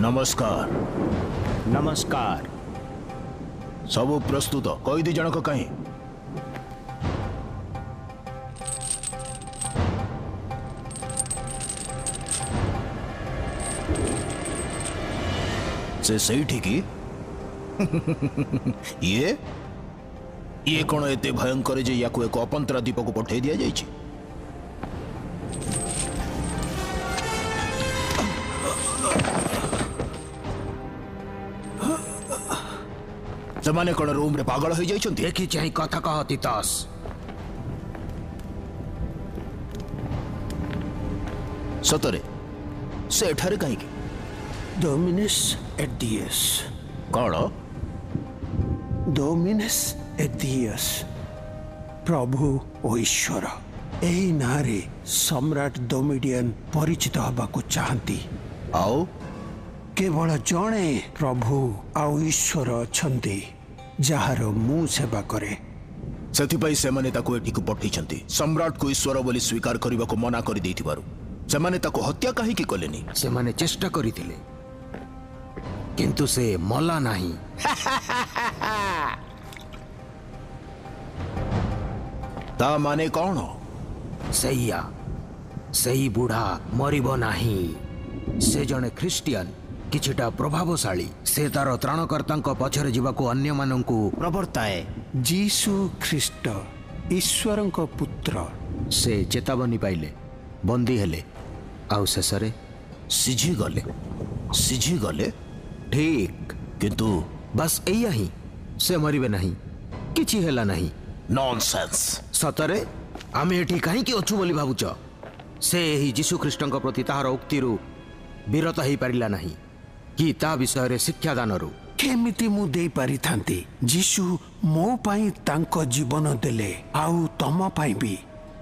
नमस्कार। नमस्कार। सब प्रस्तुत कैदी जनक कहीं से सही ठीक ये कौन एते भयंकर जे या एक अपंतरा द्वीप को पठे दिया जाइए। कौन रूम रे पागल हो जाइए। देखी चाहे कथा कह तितास। सतरे से एठारे कहीं डोमिनस एडियस। कौन डोमिनस एडियस प्रभु ओ ईश्वर एही नारे सम्राट डोमिडियन परिचित हबाकू चाहती। आओ केवल जणे प्रभु आउ ईश्वर छंती जहार मु सेवा करे। सेथिपाई सेमाने ताको एठी को पठैछंती। सम्राट को ईश्वर बोली स्वीकार करबा को मना करि दैथिबारु सेमाने ताको हत्या काहे की कलेनी। सेमाने चेष्टा करिथिले किंतु से मला नाही। ता माने कौन सैया सही बुढ़ा मरिबो नाही। से जने ख्रिस्टियन किछिटा प्रभावशाली से तार त्राणकर्ता पछरे जीवाको अन्य मानंकु प्रवर्ताए। जीसु ख्रिस्ट ईश्वर पुत्र से चेतावनी पाइले बंदी हेले आउ शेषरे सिझी गले ठीक। किंतु बस एया ही से मरिबे नहीं किछि हेला नहीं। नॉनसेंस। सतरे आमे एठी काहे कि अछु बोली भाबुच। से ही जीसु ख्रिस्टଙ୍କ प्रति ताहार उक्तिरु विरत हेई पारिला नहीं कि ता विषय रे शिक्षा दानरु केमिति मु देई पारि थांती। जीसु मो पाई तांको जीवन देले आउ तम पाई भी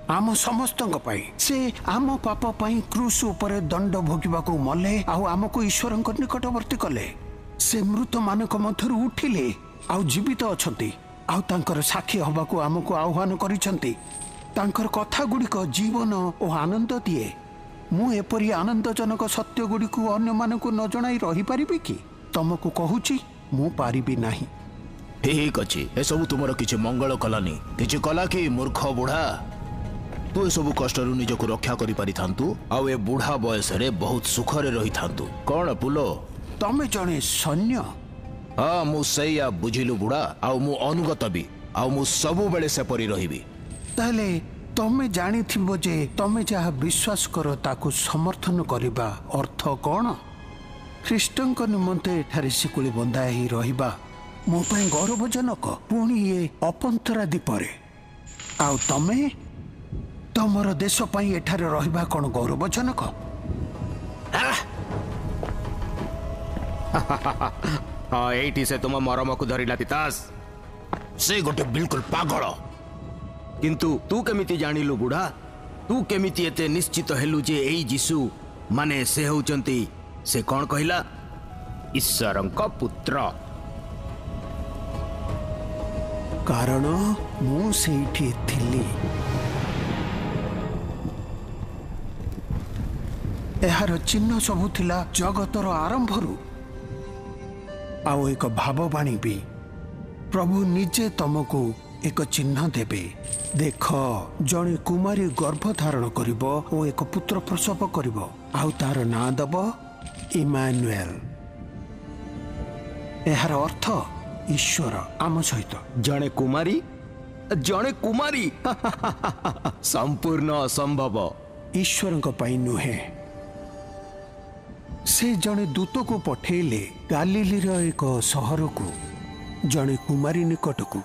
आम समस्तंग पाई। से आम पाप पाई क्रूस ऊपर दंड भोगिबाकू मले आउ आमको ईश्वरଙ୍କ निकटवर्ती कले। से मृत मानक मध्यरु उठिले आउ जीवित अछंती आउ तांकर साक्षी हबाकू आमको आह्वान करिसंती। तांकर कथा गुड़िक जीवन और आनंद दिए। मु एपरी आनंदजनक सत्य गुड़िक अन्य मानक न जणाई रही पारिबी कि तुमको कहूची मु पारिबी नाही। ठीक अछि ए सब तुमर किछि मंगल कलानी किछि कला कि मूर्ख बुढ़ा तू ए सब कष्टरु निजको रक्षा करि पारि थांतु आउ ए बुढ़ा बयस रे बहुत सुखरे रही थांतु। कौन पुलो तमे जणे सैन्य। हाँ मु सैया बुझिलु बुढ़ा आउ मु अनुगत भी आउ मु सबु बेले से परि रहिबी। ताले तमे जानी थिबो जे तमे जहा विश्वास करो ताकू समर्थन करिबा अर्थ कौन। ख्रिस्टंक निमंते एठारे सिकुली बंधा ही रहिबा मो पई गौरवजनक। पुणी ये अपंतरा दीपरे आउ तमे तमर देश पई एठारे रहिबा कोन गौरवजनक। हाँ एठी से तुम मरम को धरिला तितास। से गोटे बिल्कुल पागल। किंतु तू केमिति जानिलु बुढ़ा। तू केमिति एते निश्चित हेलु जे एई जीसु माने से होचंती से कौन कहिला ईश्वरଙ୍କ पुत्र। कारण मु सेठी थिली। एहार चिन्ह सबु थिला जगतर आरंभरु आउ एक भाववाणी भी। प्रभु निजे तुमको एक चिन्ह देबे। देख जणे कुमारी गर्भ धारण करिबो ओ एक पुत्र प्रसव करिबो आउ तार नाम दब इमानुएल। एहार अर्थ ईश्वर आम सहित। जणे कुमारी संपूर्ण असंभव ईश्वरଙ୍କ ପାଇଁ नुहे। से जणे दूत को पठेले गालिलीर एक सहर को जणे कुमारी निकट को।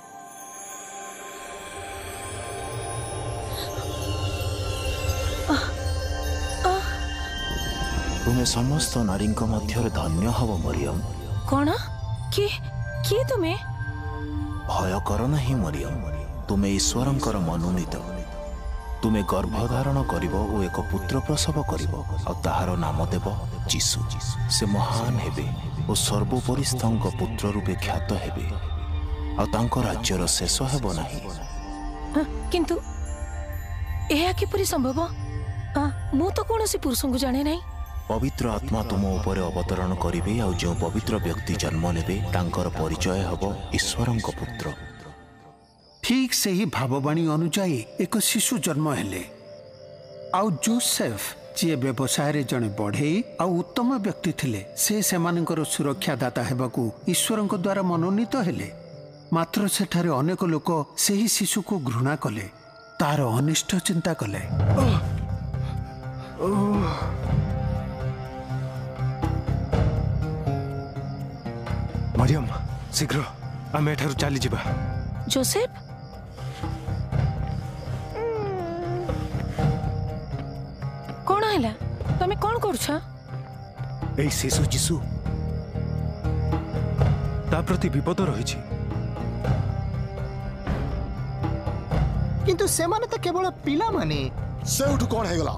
तुम्हें समस्त नारी मध्य धन्य हब मरियम। कौन किए तुम्हें भय कर नहीं मरियम। तुम्हें ईश्वरंकर मनोनीत। तुम्हें गर्भधारण करिब ओ एक पुत्र प्रसव करिब आ ताहार नाम देव जीसु। से महान हेबे ओ सर्वोपरि स्तंक पुत्र रूपे ख्यात हेबे आ तांको राज्यर शेष हेब नाही। किंतु एहा किपरि संभव। मु तो कौन सी पुरुष को जाने नहीं। पवित्र आत्मा तुम उपरे अवतरण करिवे आ जो पवित्र व्यक्ति जन्म नेबे तांकर परिचय हबो ईश्वरंक पुत्र। ठीक से ही भाववाणी अनुजाई एक शिशु जन्म हेले आउ जोसेफ जी व्यवसाय रे जने बढ़ई आउ उत्तम व्यक्ति थिले से सेमानकर सुरक्षादाता हेबाकू ईश्वरंक द्वारा मनोनीत हेले। मात्र सेठारे अनेक लोक सेही शिशु को घृणा कले तार अनिष्ट चिंता कले। मरियम शीघ्र आम एठारु चली जिबा। जोसेफ कौन है तमे कौन करूछ? ए शिशु जीशु ता प्रति विपद रही किंतु से माने तो केवल पिला माने सेउठु कौन है गला?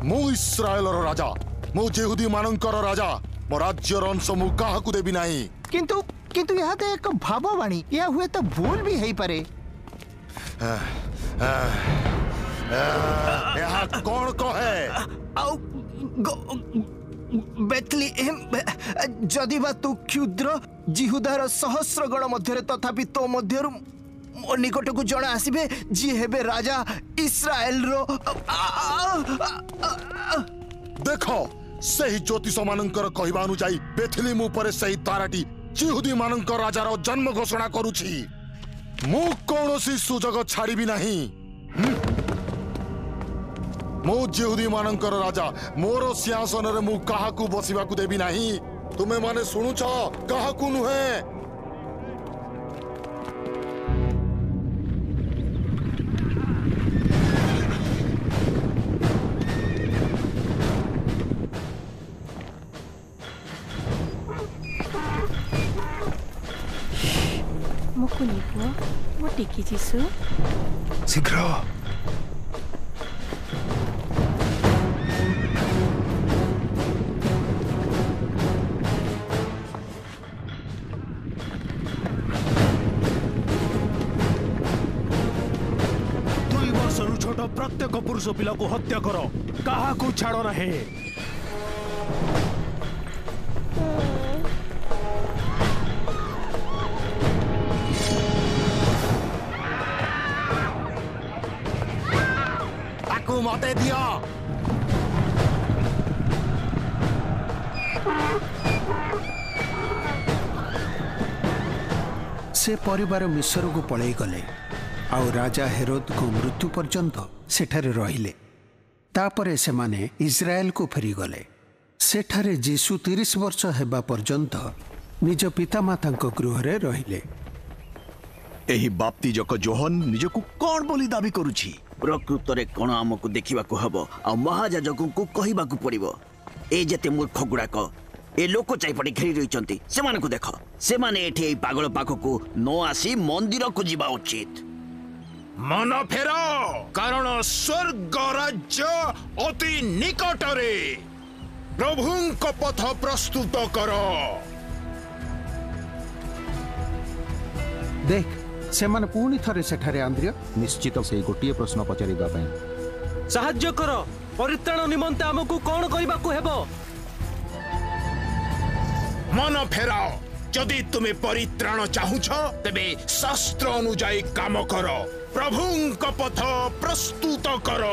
मु इस्राएल रो राजा मु जेहुदी मानकर राजा मो राज्य अंश मु काहाकू देबी नाही। किंतु किंतु यह तो एक भाववाणी यह हुए तो भूल भी है पारे। यह कौन कहे? बेथलेहेम जदि बा तू क्षुद्र जिहुदार सहस्र गण मध्य तथापि तो मध्यरु मो निकट को जण आसीबे जी हेबे राजा इस्राएल रो। देखो सही ज्योतिष मानकर कहवा अनुजाई बेथलेहेम ऊपर सही ताराटी जिहुदी मानकर राजार जन्म घोषणा करूछि। मु कौनसी सुजोग छाड़िबी नाही। मु जिहुदी मानकर राजा मोर सिंहासन रे मु काहाकू बसिबाकू देबी नाही। तुमे माने सुनुछ काहाकू नुहे। मुकुनी पुआ मो टिकी जीसु शीघ्र। छोट प्रत्येक पुरुष पिला को हत्या करो कहा को छाड़ो रहे। ताकू मते दिया। से परिवार मिस्र को पलई गले आउ राजा हेरोद को मृत्यु पर्यंत सेठारे रहिले। तापरे से माने इस्राएल को फेरी गले। सेठारे जीसु 30 वर्ष हेबा पर्यंत निज पितामाता गृह रे रहिले। एही बाप्तिजक जोहन निजकु कोन बोली दाबी करूछि? प्रकृत रे कोन हमकु देखिबाकू हबो आ महायाजक को कहिबाकू पड़िबो। ए जते मूर्ख गुड़ाक ए लोक चाइपड़ी घेरी रहिचंती सेमानकु देख। सेमाने एठी ए पागल पाखकु न आसी मंदिर को जीवा उचित। मन फेर कारण स्वर्ग राज्य अति निकट रे। प्रभुंक पथ प्रस्तुत कर। देख सेमाने पुणी थरे सेठारे आंद्रिय निश्चित से गोटे प्रश्न पचारिबा पई साहाय्य कर। परित्राण निमंते हमकु कोन करिबाकू हेबो? मन फेराओ। जदि तुम्हें परित्राण चाहुछ तेबे शास्त्र अनुजाई काम कर। प्रभुंक पथ प्रस्तुत कर।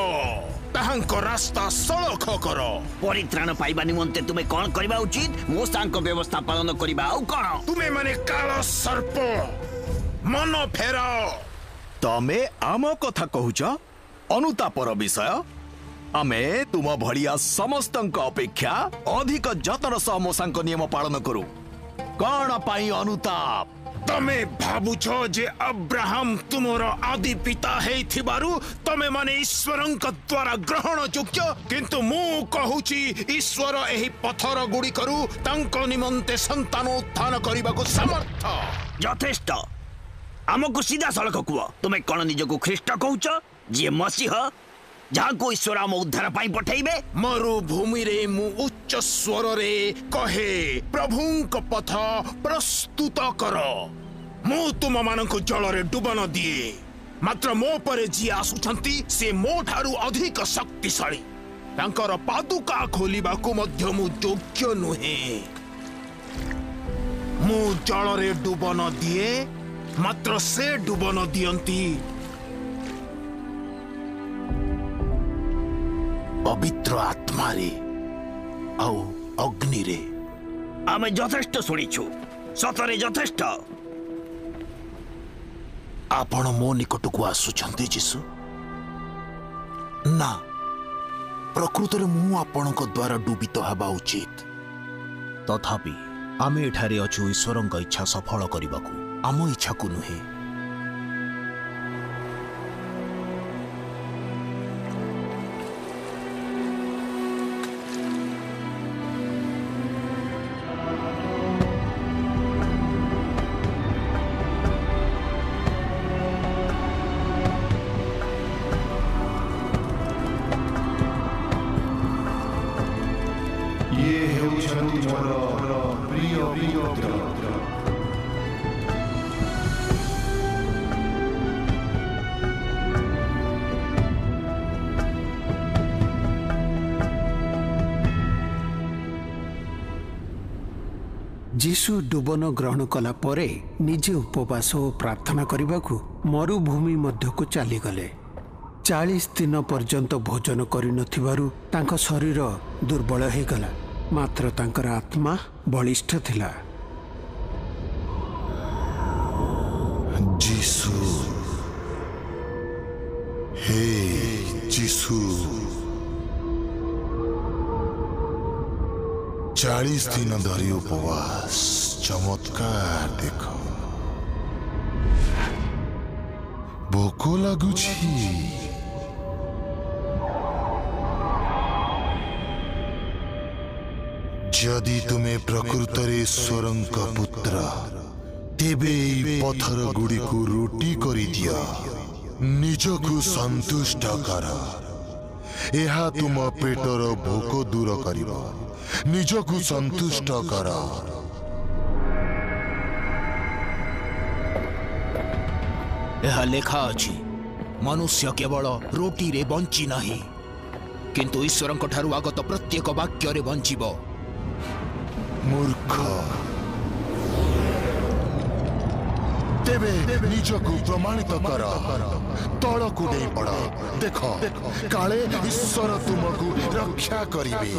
ताहांक रास्ता सड़ख कर। परित्राण पाइबा निमंते तुम्हें कोन करिबा उचित? मूसांक व्यवस्था पालन करिबा आउ कोन? तुम्हें माने काल सर्प। मन फेराओ। तमे आम कथा कहूछ अनुतापर विषय। आमे तुम भड़िया समस्तंक अपेक्षा अधिक जतन सह मूसांक नियम पालन करू। कौन पाई अनुताप? तमे भाबुछ जे अब्राहम तुमर आदि पिता हेथिबारु तमे माने ईश्वरंक द्वारा ग्रहण योग्य। किंतु मु कहूची ईश्वर एही पत्थर गुडी करू तांको निमंते संतान उत्थान करिबाको समर्थ। यथेष्ट। हमकु सीधा सड़क कुआ। तुमे कोन निजको ख्रीष्ट कहूछ जे मसीह जहाँ को ईश्वर आम उद्धार पाई पठाइबे? मरुभूमि रे मु उच्च स्वर रे कहे प्रभुंक पथ प्रस्तुत कर। मु तुम मानक जल रे डुबन दिए। मात्र मो परे जी आसुछंती से मो ठारू अधिक शक्तिशाली। तांकर पादुका खोलिबाकू मध्य मु योग्य नुहे। मु जलरे डुबन दिए मात्र से डुबन दियंती। पवित्र आत्मा रे आउ अग्नि रे। आमे यथेष्ट शुणीछु, सतरे यथेष्ट। आपण मो निकट को आसुछंती जीसु ना प्रकृत रे मु आपणक द्वारा डुबित हबा उचित। तथापि आमे एठारे अछु ईश्वरଙ୍କ इच्छा सफल करिबाकू, आम इच्छा को नुहे। जीशु डुबन ग्रहण कला परे निजे उपवास और प्रार्थना करने को मरुभूमि मध्य को चलीगले। 40 दिन पर्यंत भोजन करिनथिबारु तांको शरीर दुर्बल हो गला, मात्र तांकर आत्मा बलिष्ठ थिला। जीसु, हे जीसु, 40 दिन धरी उपवास चमत्कार देख। भोक लगुछि, जदि तुमे प्रकृत रे ईश्वरंक पुत्र तेबे पत्थर गुड़ी को रोटी करी दिया। निजकु संतुष्ट कर, एहा तुम पेटर भोक दूर करिबो। निजकु संतुष्ट कर। यह लेखा अछि, मनुष्य केवल रोटी रे बंची नहीं किंतु ईश्वरंक ठारु आगत प्रत्येक वाक्य रे बंचिबो। मूर्ख, तेबे निजकु प्रमाणित कर, तलकु डेई पड़। देख काले ईश्वर तुमको रक्षा करिवे।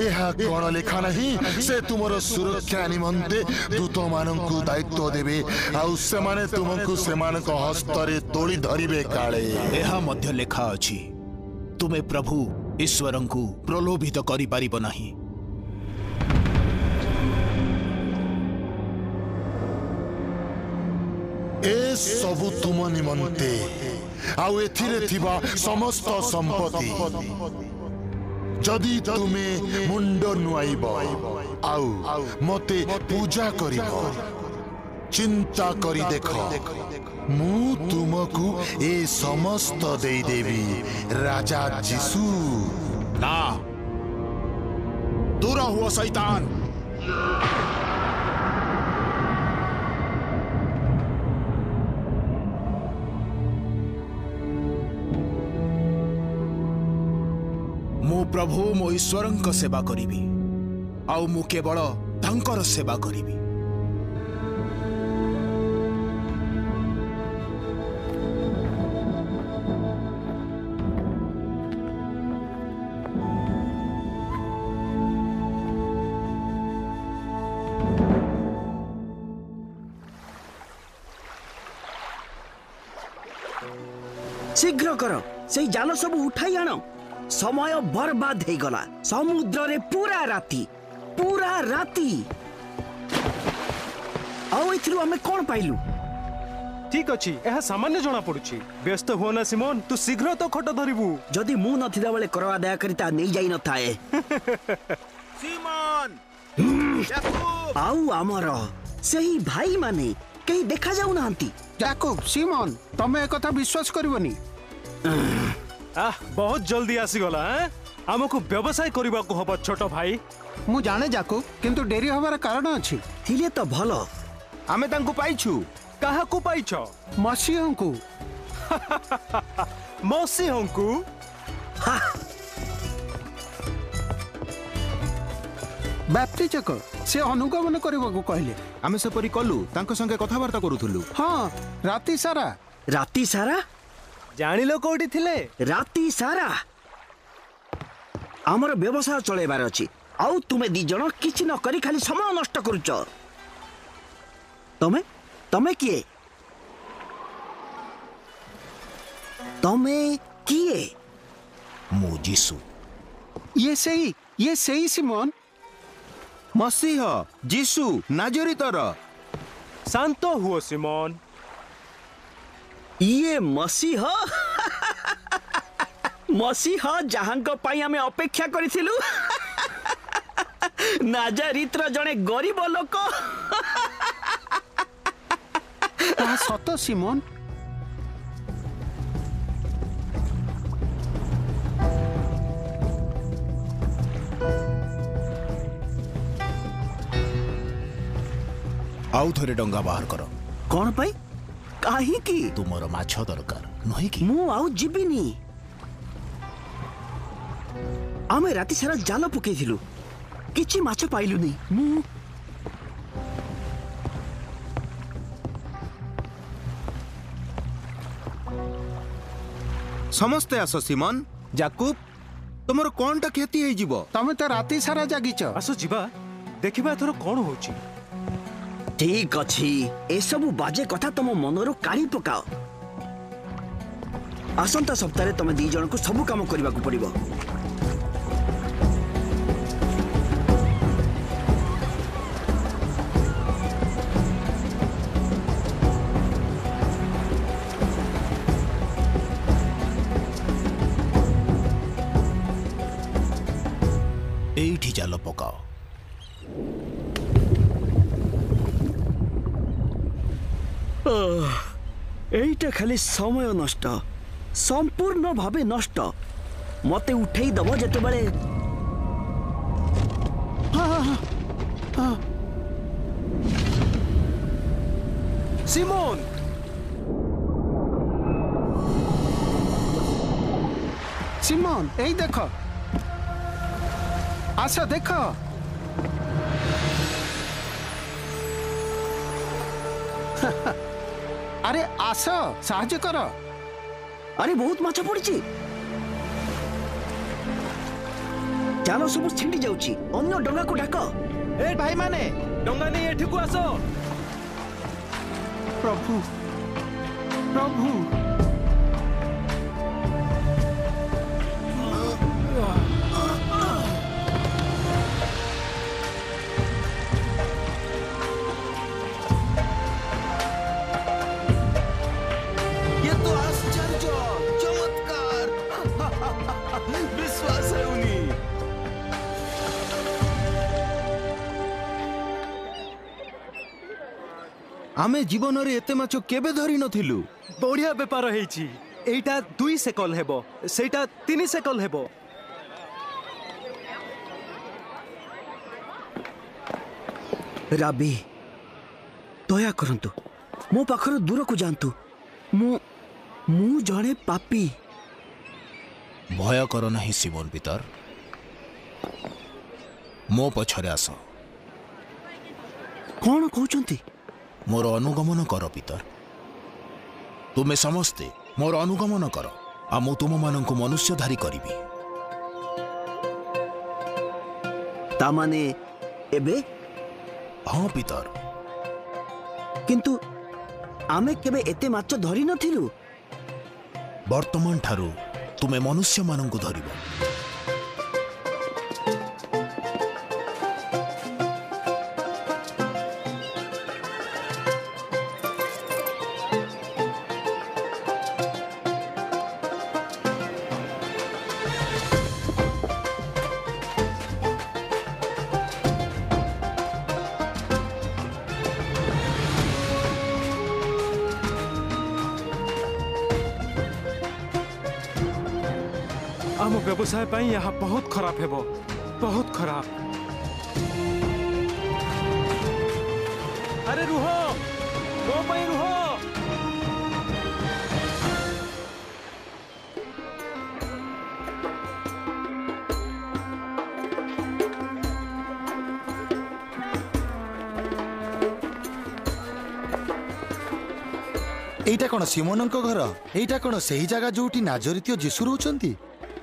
एहा कोन लेखा नहीं, से तुमर सुरक्षा निमंते दूत माननकु दायित्व देबे, आउ से माने तुमको सेमानक हस्तरे तोड़ी धरिबे। काले एहा मध्य लेखा अछि, तुमे प्रभु ईश्वरंकु प्रलोभित करि पारिबो नाही। ए सबु तुम निमंते आउ एथिरे थिबा समस्त संपत्ति। जदि तुमे मुंड नुआइब आउ मते पूजा करिब, चिंता करी देख, मु तुमको ए समस्त देई देवी। राजा जीसु। ना, दूर हुआ शैतान। मु प्रभु मो ईश्वरंक सेवा करिबी, आउ मु केवल तांकर सेवा करिबी। शीघ्र कर, से जाल सब उठाई आण। समय बर्बाद हो गला। समुद्र रे पूरा राती आउ एथिरु हमें कोन पाइलु? ठीक अछि, एहा सामान्य जणा पडुछि। व्यस्त हो ना सिमोन, तू शीघ्र तो खट धरिबु। जदि मु नथिदा बेले करवा दया करिता नै जाई न थाए। सिमोन, याकूब आउ हमर सही भाई माने कहीं देखा जाऊ नांती। याकूब, सिमोन, तमे एक कथा विश्वास करबनी। बहुत जल्दी आसी गला। हमको व्यवसाय करबा को हबो छोट भाई। मु जाने याकूब, किंतु डेरी होबार कारण अछि। थिले तो भलो। आमे तांको पाइछु। काहा को पाइछो? मसीहंकु। मसीहंकु? ବାପ୍ତିଜକ ସେ ଅନୁଗମନ କରିବାକୁ କହିଲେ। ଆମେ ସେପରି କଲୁ, ତାଙ୍କ ସଙ୍ଗେ କଥାବାର୍ତ୍ତା କରୁଥିଲୁ। ହଁ, ରାତି ସାରା। ରାତି ସାରା? ଜାଣିଲ କୋଉଠି ଥିଲେ? ରାତି ସାରା ଆମର ବ୍ୟବସାୟ ଚଳେଇବାର ଅଛି, ଆଉ ତୁମେ ଦି ଜଣ କିଛି ନ କରି ଖାଲି ସମୟ ନଷ୍ଟ କରୁଛ। ତମେ ତମେ କିଏ? ତମେ କିଏ? ମୁଁ ଯୀଶୁ। ଇଏ ସେଇ ସିମୋନ ମସିହ ଯୀଶୁ ନାଜରିତର। ଶାନ୍ତ ହୁଅ ସିମୋନ। ଇଏ ମସିହ ମସିହ ଯାହାଙ୍କ ପାଇଁ ଆମେ ଅପେକ୍ଷା କରିଥିଲୁ। ନାଜାରିତର ଜଣେ ଗରିବ ଲୋକ। ତାହା ସତ ସିମୋନ। ଆଉ ଥରେ ଡଙ୍ଗା ବାହାର କର। କଣ ପାଇଁ? କାହିଁକି? ତୁମର ମାଛ ଦରକାର ନୁହେଁ କି? ମୁଁ ଆଉ ଯିବିନି। ଆମେ ରାତି ସାରା ଜାଲ ପକେଇଥିଲୁ, କିଛି ମାଛ ପାଇଲୁନି। ସମସ୍ତେ ଆସ ସିମନ, ଜାକୁବ, ତୁମର କଣଟା କ୍ଷତି ହେଇଯିବ? ତମେ ତ ରାତି ସାରା ଜାଗିଛ। ଆସ ଯିବା, ଦେଖିବା ଏଥର କଣ ହଉଛି। ଠିକ ଅଛି, ଏସବୁ ବାଜେ କଥା ତମ ମନରୁ କାଢି ପକାଅ। ଆସନ୍ତା ସପ୍ତାହରେ ତମେ ଦି ଜଣଙ୍କୁ ସବୁ କାମ କରିବାକୁ ପଡିବ। ଏଇଠି ଜାଲ ପକାଅ। এইটা খালি সময় নষ্ট, সম্পূর্ণ ভাবে নষ্ট। মতে উঠেই দেব যেতবেলে সিমোন। সিমোন, এই দেখো, আচ্ছা দেখো। আরে আস, সাহায্য কর। আরে বহুত মাছ পড়িছি। জাল সবু ছিঁড়ি যাଉଛି। অন্য ডঙ্গাକୁ ডাক। ଏ ଭାଇମାନେ, ଡଙ୍ଗା ନେଇ ଏଠିକୁ ଆସ। ପ୍ରଭୁ, ପ୍ରଭୁ। ଆମେ ଜୀବନରେ ଏତେ ମାଛ କେବେ ଧରି ନଥିଲୁ। ବଢିଆ ବେପାର ହେଇଛି। ଏଇଟା 2 ସେକଲ ହେବ, ସେଇଟା 3 ସେକଲ ହେବ। ରାବି, ଦୟା କରନ୍ତୁ, ମୋ ପାଖରୁ ଦୂରକୁ ଯାଆନ୍ତୁ। ମୁଁ ଜଣେ ପାପୀ। ଭୟ କର ନାହିଁ ସିମୋନ ପିତର, ମୋ ପଛରେ ଆସ। କଣ କହୁଛନ୍ତି? ମୋର ଅନୁଗମନ କର ପିତର। ତୁମେ ସମସ୍ତେ ମୋର ଅନୁଗମନ କର, ଆଉ ମୁଁ ତୁମମାନଙ୍କୁ ମନୁଷ୍ୟଧାରୀ କରିବି। ତାମାନେ ଏବେ? ହଁ ପିତର। କିନ୍ତୁ ଆମେ କେବେ ଏତେ ମାଛ ଧରି ନଥିଲୁ। ବର୍ତ୍ତମାନ ଠାରୁ ତୁମେ ମନୁଷ୍ୟମାନଙ୍କୁ ଧରିବ। ଆମ ବ୍ୟବସାୟ ପାଇଁ ଏହା ବହୁତ ଖରାପ ହେବ, ବହୁତ ଖରାପ। ଆରେ ରୁହ, ମୋ ପାଇଁ ରୁହ। एटा कौन सिमोन घर एटा कौन सही जगह जोटी नाजरितीय जीशु रहउचंती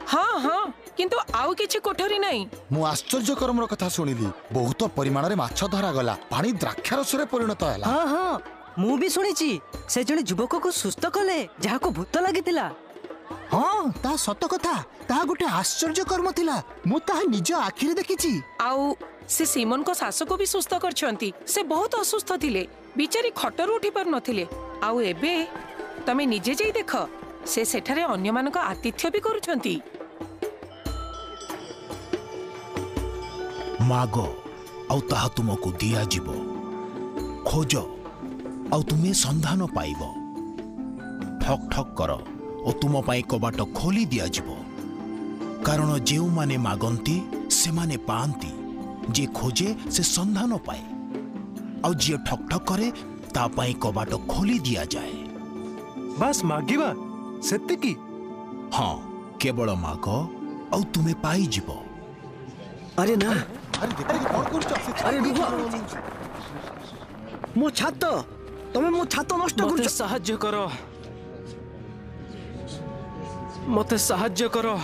हाँ हाँ किंतु आउ किछि कोठरी नहीं मु आश्चर्यकरमर कथा सुनिली बहुत परिमाण रे माछ धरा गला पानी द्राक्षारस रे परिणत हैला हाँ हाँ मु भी सुनिछि से जने युवक को सुस्थ कले जहा को भूत लागितिला हाँ ता सत कथा ता गोटे आश्चर्य कर्म थिला मु ता निज आखिरे देखिछि आउ से सीमन को सास को भी सुस्थ करछंती से बहुत असुस्थ थिले बिचारी खटरू उठी पार नथिले आउ एबे तमे निजे जाई देख से सेठारे अन्य मानक आतिथ्य भी करूछंती माग आउ ताहा तुमको दिया जीवो खोज आउ तुम्हें संधान पाइब ठक ठक कर और तुम पाई कबाट खोली दिया जीवो कारण जेउ माने मागंती से माने पांती जे खोजे से संधान पाए आउ जे ठक ठक करे ता पाई कबाट खोली दिया जाए बस मागिबा सेतिकी हाँ केवल माग आउ तुम्हें पाई जीवो अरे ना अरे मो छात तमे मो छात नष्ट मते साहाय्य करो मते साहाय्य करो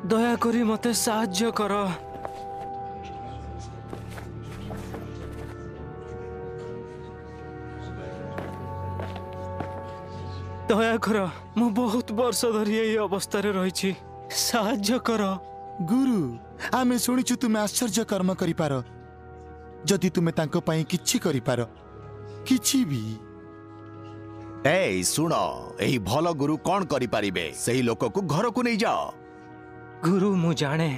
दया करी मते साहाय्य करो दया करो मु बहुत वर्ष धरी ये अवस्था रे रही साहाय्य करो गुरु आमे शुणिछु तुमे आश्चर्य कर्म करि पारो जदि तुमे तांको पई किछि करि पारो किछि भी ए सुन एही भल गुरु कौन करि पारिबे सही लोक को घर को नहीं जाओ गुरु मु जाने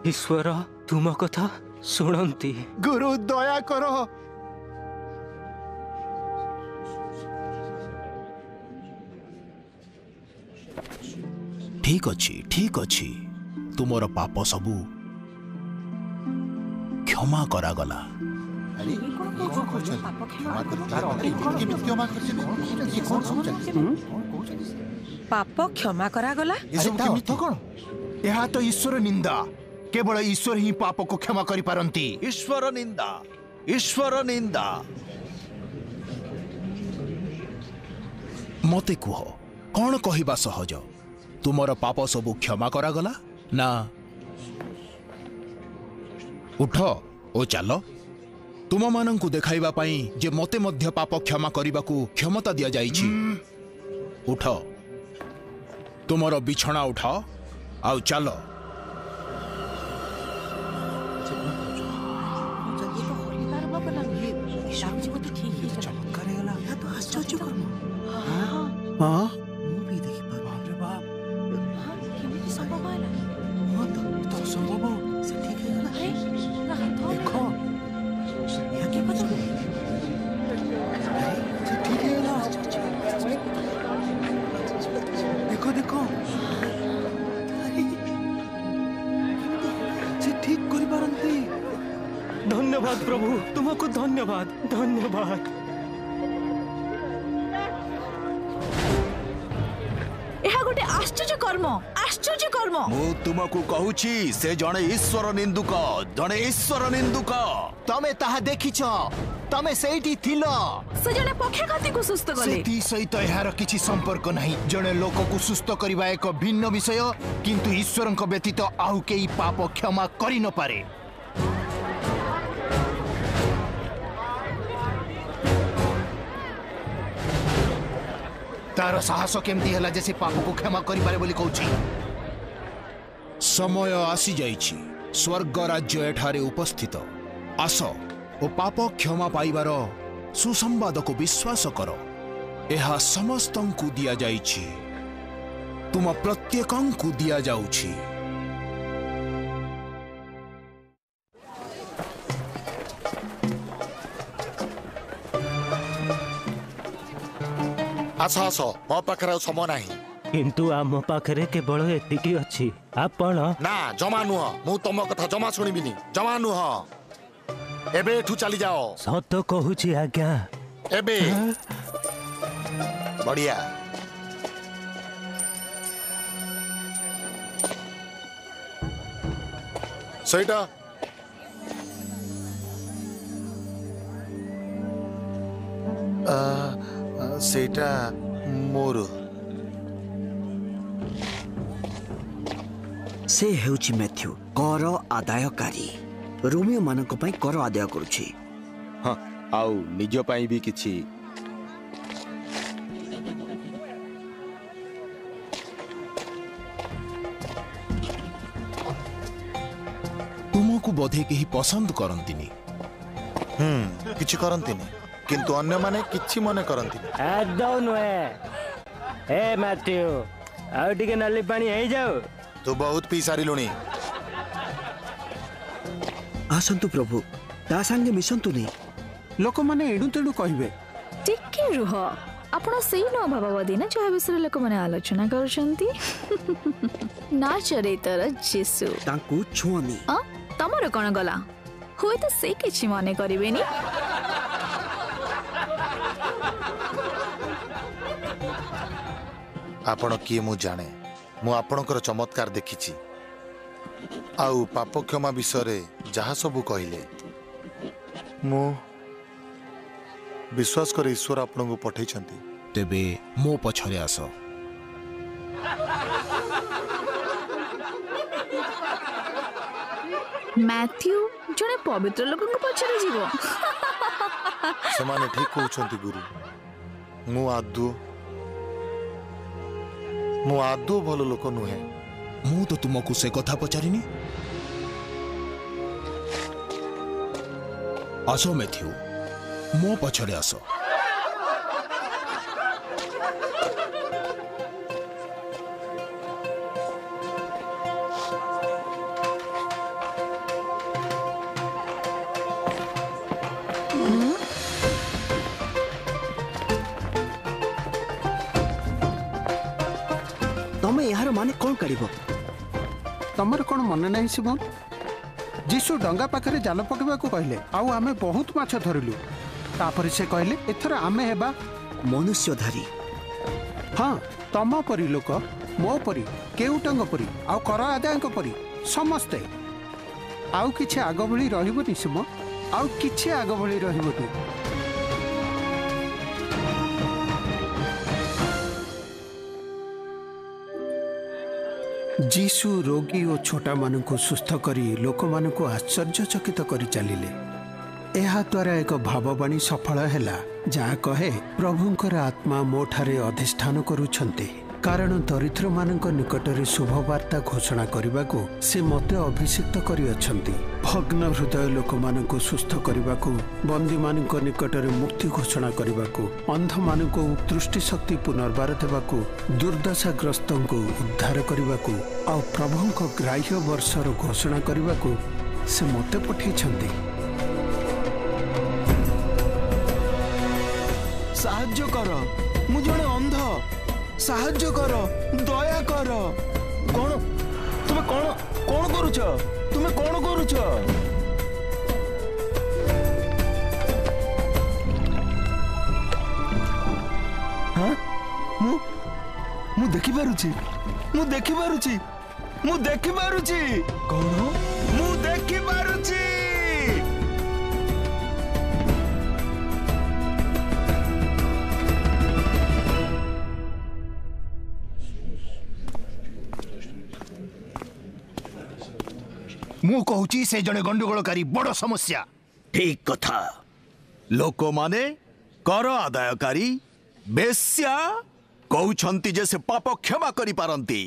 ईश्वर तुम कथा सुनंती गुरु दया करो ठीक अछि तुमर पाप सबू क्षमा करा गला पाप क्षमा करा गला यह तो ईश्वर निंदा केवल ईश्वर ही पाप को क्षमा करि पारंती ईश्वर निंदा मते कुह कौन कहिबा सहज तुमर पाप सबू क्षमा करा गला ना उठ ओ चलो तुम मानंकु देखाइबा पाई जे मते मध्य पाप क्षमा करिबाकू क्षमता दिया जाइछि उठ तुमर बिछणा उठ आउ चलो हाँ देखो से ठीक करि पारंती धन्यवाद प्रभु तुमको धन्यवाद एहा गोटे आश्चर्य कर्म मु तुमको कहूची से जणे ईश्वर निंदुक तमे ताहा देखिछ तमे सेठी थिलो से जने पक्षघाती को सुस्थ कले सेठी सहित एहार किछि संपर्क नाही जणे लोक को सुस्थ करिबा एक भिन्न विषय किंतु ईश्वरंक व्यतीत आउ केही पाप क्षमा करि न पारे तार साहस केमती हला जैसे पाप को क्षमा करि पारे बोली कहूची समय आसी जाइछि स्वर्ग राज्य एठारे उपस्थित आस ओ पाप क्षमा पाइबार सुसंवाद को विश्वास कर एहा समस्तंकु दिया जाइछि तुम प्रत्येकंकु दिया जाउछि आस आस मो पाखरे समय नाही किंतु आम पाखरे केवल एतिकी अछि आपण ना जमा नुह मु तुम कथा जमा सुनिबिनी जमा नुह एबे एठू चली जाओ सत कहूची आज्ञा एबे बढ़िया सहीटा ସେଇଟା ମୋର। ସେ ହେଉଛି ମ୍ୟାଥ୍ୟୁ, କର ଆଦାୟକାରୀ। ରୋମିଓ ମାନଙ୍କ ପାଇଁ କର ଆଦାୟ କରୁଛି। ହଁ, ଆଉ ନିଜ ପାଇଁ ବି କିଛି। ତୁମକୁ ବୋଧେ କେହି ପସନ୍ଦ କରନ୍ତିନି। କିଛି କରନ୍ତିନି, କିନ୍ତୁ ଅନ୍ୟମାନେ କିଛି ମନେ କରନ୍ତିନି। ଆଦୌ ନୁହେଁ। ଏ ମ୍ୟାଥ୍ୟୁ, ଆଉ ଟିକେ ନାଲି ପାଣି ହେଇଯାଉ। ତୁ ବହୁତ ପିଇ ସାରିଲୁଣି। ଆସନ୍ତୁ ପ୍ରଭୁ, ତା ସାଙ୍ଗେ ମିଶନ୍ତୁନି। ଲୋକମାନେ ଏଣୁ ତେଣୁ କହିବେ। ଟିକେ ରୁହ, ଆପଣ ସେଇ ନୂଆ ଭାବବାଦୀ ନା ଯାହା ବିଷୟରେ ଲୋକମାନେ ଆଲୋଚନା କରୁଛନ୍ତି? ନାଚରେତର ଯୀଶୁ। ତାଙ୍କୁ ଛୁଅନି। ତମର କଣ ଗଲା? ହୁଏତ ସେ କିଛି ମନେ କରିବେନି। ଆପଣ କିଏ ମୁଁ ଜାଣେ। ମୁଁ ଆପଣଙ୍କର ଚମତ୍କାର ଦେଖିଛି, ଆଉ ପାପ କ୍ଷମା ବିଷୟରେ ଯାହା ସବୁ କହିଲେ ମୁଁ ବିଶ୍ୱାସ କରି ଈଶ୍ୱର ଆପଣଙ୍କୁ ପଠେଇଛନ୍ତି। ତେବେ ମୋ ପଛରେ ଆସ। ମ୍ୟାଥ୍ୟୁ ଜଣେ ପବିତ୍ର ଲୋକଙ୍କ ପଛରେ ଯିବ। ସେମାନେ ଠିକ କହୁଛନ୍ତି ଗୁରୁ। ମୁଁ ଆଦୌ ଭଲ ଲୋକ ନୁହେଁ। ମୁଁ ତ ତୁମକୁ ସେ କଥା ପଚାରିନି। ଆସ ମ୍ୟାଥ୍ୟୁ, ମୋ ପଛରେ ଆସ। ତମେ ଏହାର ମାନେ କଣ କାଢିବ? ତମର କଣ ମନେ ନାହିଁ ସିମୋନ? ଯୀଶୁ ଡଙ୍ଗା ପାଖରେ ଜାଲ ପକାଇବାକୁ କହିଲେ, ଆଉ ଆମେ ବହୁତ ମାଛ ଧରିଲୁ। ତାପରେ ସେ କହିଲେ, ଏଥର ଆମେ ହେବା ମନୁଷ୍ୟଧାରୀ। ହଁ, ତମ ପରି ଲୋକ, ମୋ ପରି, କେଉଟଙ୍କ ପରି, ଆଉ କର ଆଦାୟଙ୍କ ପରି ସମସ୍ତେ। ଆଉ କିଛି ଆଗ ଭଳି ରହିବନି ସିମୋନ, ଆଉ କିଛି ଆଗ ଭଳି ରହିବନି। ଯୀଶୁ ରୋଗୀ ଓ ଛୋଟାମାନଙ୍କୁ ସୁସ୍ଥ କରି ଲୋକମାନଙ୍କୁ ଆଶ୍ଚର୍ଯ୍ୟଚକିତ କରି ଚାଲିଲେ। ଏହା ଦ୍ୱାରା ଏକ ଭାବବାଣୀ ସଫଳ ହେଲା, ଯାହା କହେ, ପ୍ରଭୁଙ୍କର ଆତ୍ମା ମୋ ଠାରେ ଅଧିଷ୍ଠାନ କରୁଛନ୍ତି, କାରଣ ଦରିଦ୍ରମାନଙ୍କ ନିକଟରେ ଶୁଭବାର୍ତ୍ତା ଘୋଷଣା କରିବାକୁ ସେ ମୋତେ ଅଭିଷିକ୍ତ କରିଅଛନ୍ତି। ଭଗ୍ନ ହୃଦୟ ଲୋକମାନଙ୍କୁ ସୁସ୍ଥ କରିବାକୁ, ବନ୍ଦୀମାନଙ୍କ ନିକଟରେ ମୁକ୍ତି ଘୋଷଣା କରିବାକୁ, ଅନ୍ଧମାନଙ୍କୁ ଦୃଷ୍ଟିଶକ୍ତି ପୁନର୍ବାର ଦେବାକୁ, ଦୁର୍ଦ୍ଦଶାଗ୍ରସ୍ତଙ୍କୁ ଉଦ୍ଧାର କରିବାକୁ, ଆଉ ପ୍ରଭୁଙ୍କ ଗ୍ରାହ୍ୟ ବର୍ଷର ଘୋଷଣା କରିବାକୁ ସେ ମୋତେ ପଠାଇଛନ୍ତି। ସାହାଯ୍ୟ କର, ମୁଁ ଜଣେ ଅନ୍ଧ। ସାହାଯ୍ୟ କର, ଦୟା କର। କଣ ତୁମେ କଣ କରୁଛ? ତୁମେ କଣ କରୁଛ? ମୁଁ ଦେଖିପାରୁଛି, ମୁଁ ଦେଖିପାରୁଛି, ମୁଁ ଦେଖିପାରୁଛି। କଣ? ମୁଁ ଦେଖିପାରୁଛି। ମୁଁ କହୁଛି ସେ ଜଣେ ଗଣ୍ଡଗୋଳକାରୀ, ବଡ଼ ସମସ୍ୟା। ଠିକ କଥା। ଲୋକମାନେ କର ଆଦାୟକାରୀ, ବେଶ୍ୟା କହୁଛନ୍ତି ଯେ ସେ ପାପ କ୍ଷମା କରିପାରନ୍ତି।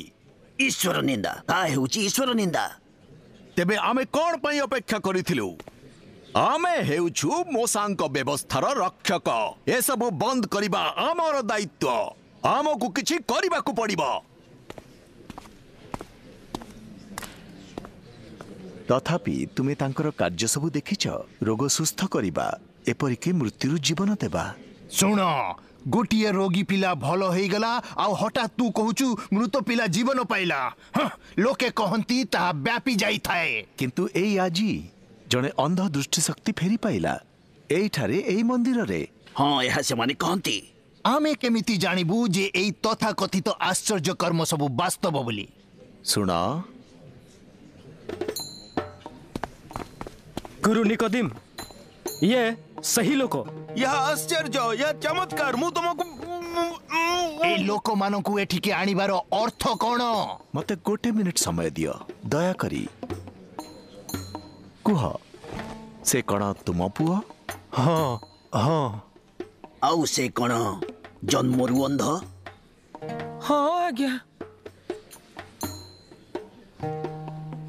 ଈଶ୍ୱର ନିନ୍ଦା, ତାହା ହେଉଛି ଈଶ୍ୱର ନିନ୍ଦା। ତେବେ ଆମେ କଣ ପାଇଁ ଅପେକ୍ଷା କରିଥିଲୁ? ଆମେ ହେଉଛୁ ମୋସାଙ୍କ ବ୍ୟବସ୍ଥାର ରକ୍ଷକ। ଏସବୁ ବନ୍ଦ କରିବା ଆମର ଦାୟିତ୍ୱ। ଆମକୁ କିଛି କରିବାକୁ ପଡ଼ିବ। ତଥାପି ତୁମେ ତାଙ୍କର କାର୍ଯ୍ୟ ସବୁ ଦେଖିଛ? ରୋଗ ସୁସ୍ଥ କରିବା, ଏପରିକି ମୃତ୍ୟୁରୁ ଜୀବନ ଦେବା। ଶୁଣ, ଗୋଟିଏ ରୋଗୀ ପିଲା ଭଲ ହେଇଗଲା, ଆଉ ହଠାତ୍ ତୁ କହୁଛୁ ମୃତ ପିଲା ଜୀବନ ପାଇଲା। ଲୋକେ କହନ୍ତି ତାହା ବ୍ୟାପି ଯାଇଥାଏ। କିନ୍ତୁ ଏଇ ଆଜି ଜଣେ ଅନ୍ଧ ଦୃଷ୍ଟିଶକ୍ତି ଫେରି ପାଇଲା, ଏଇଠାରେ, ଏଇ ମନ୍ଦିରରେ। ହଁ, ଏହା ସେମାନେ କହନ୍ତି। ଆମେ କେମିତି ଜାଣିବୁ ଯେ ଏଇ ତଥାକଥିତ ଆଶ୍ଚର୍ଯ୍ୟ କର୍ମ ସବୁ ବାସ୍ତବ ବୋଲି? ଶୁଣ, गुरु निकोदिम, ये सही लोको। यह आश्चर्य, यह चमत्कार, ମୁଁ ତୁମକୁ ए लोक मानकु एठिके आनिबार अर्थ कोन? मते गोटे मिनिट समय दियो दया करी कुह से कण तुम पुआ? हाँ हाँ। आउ से कण जन्मरु अंध? हाँ आज्ञा।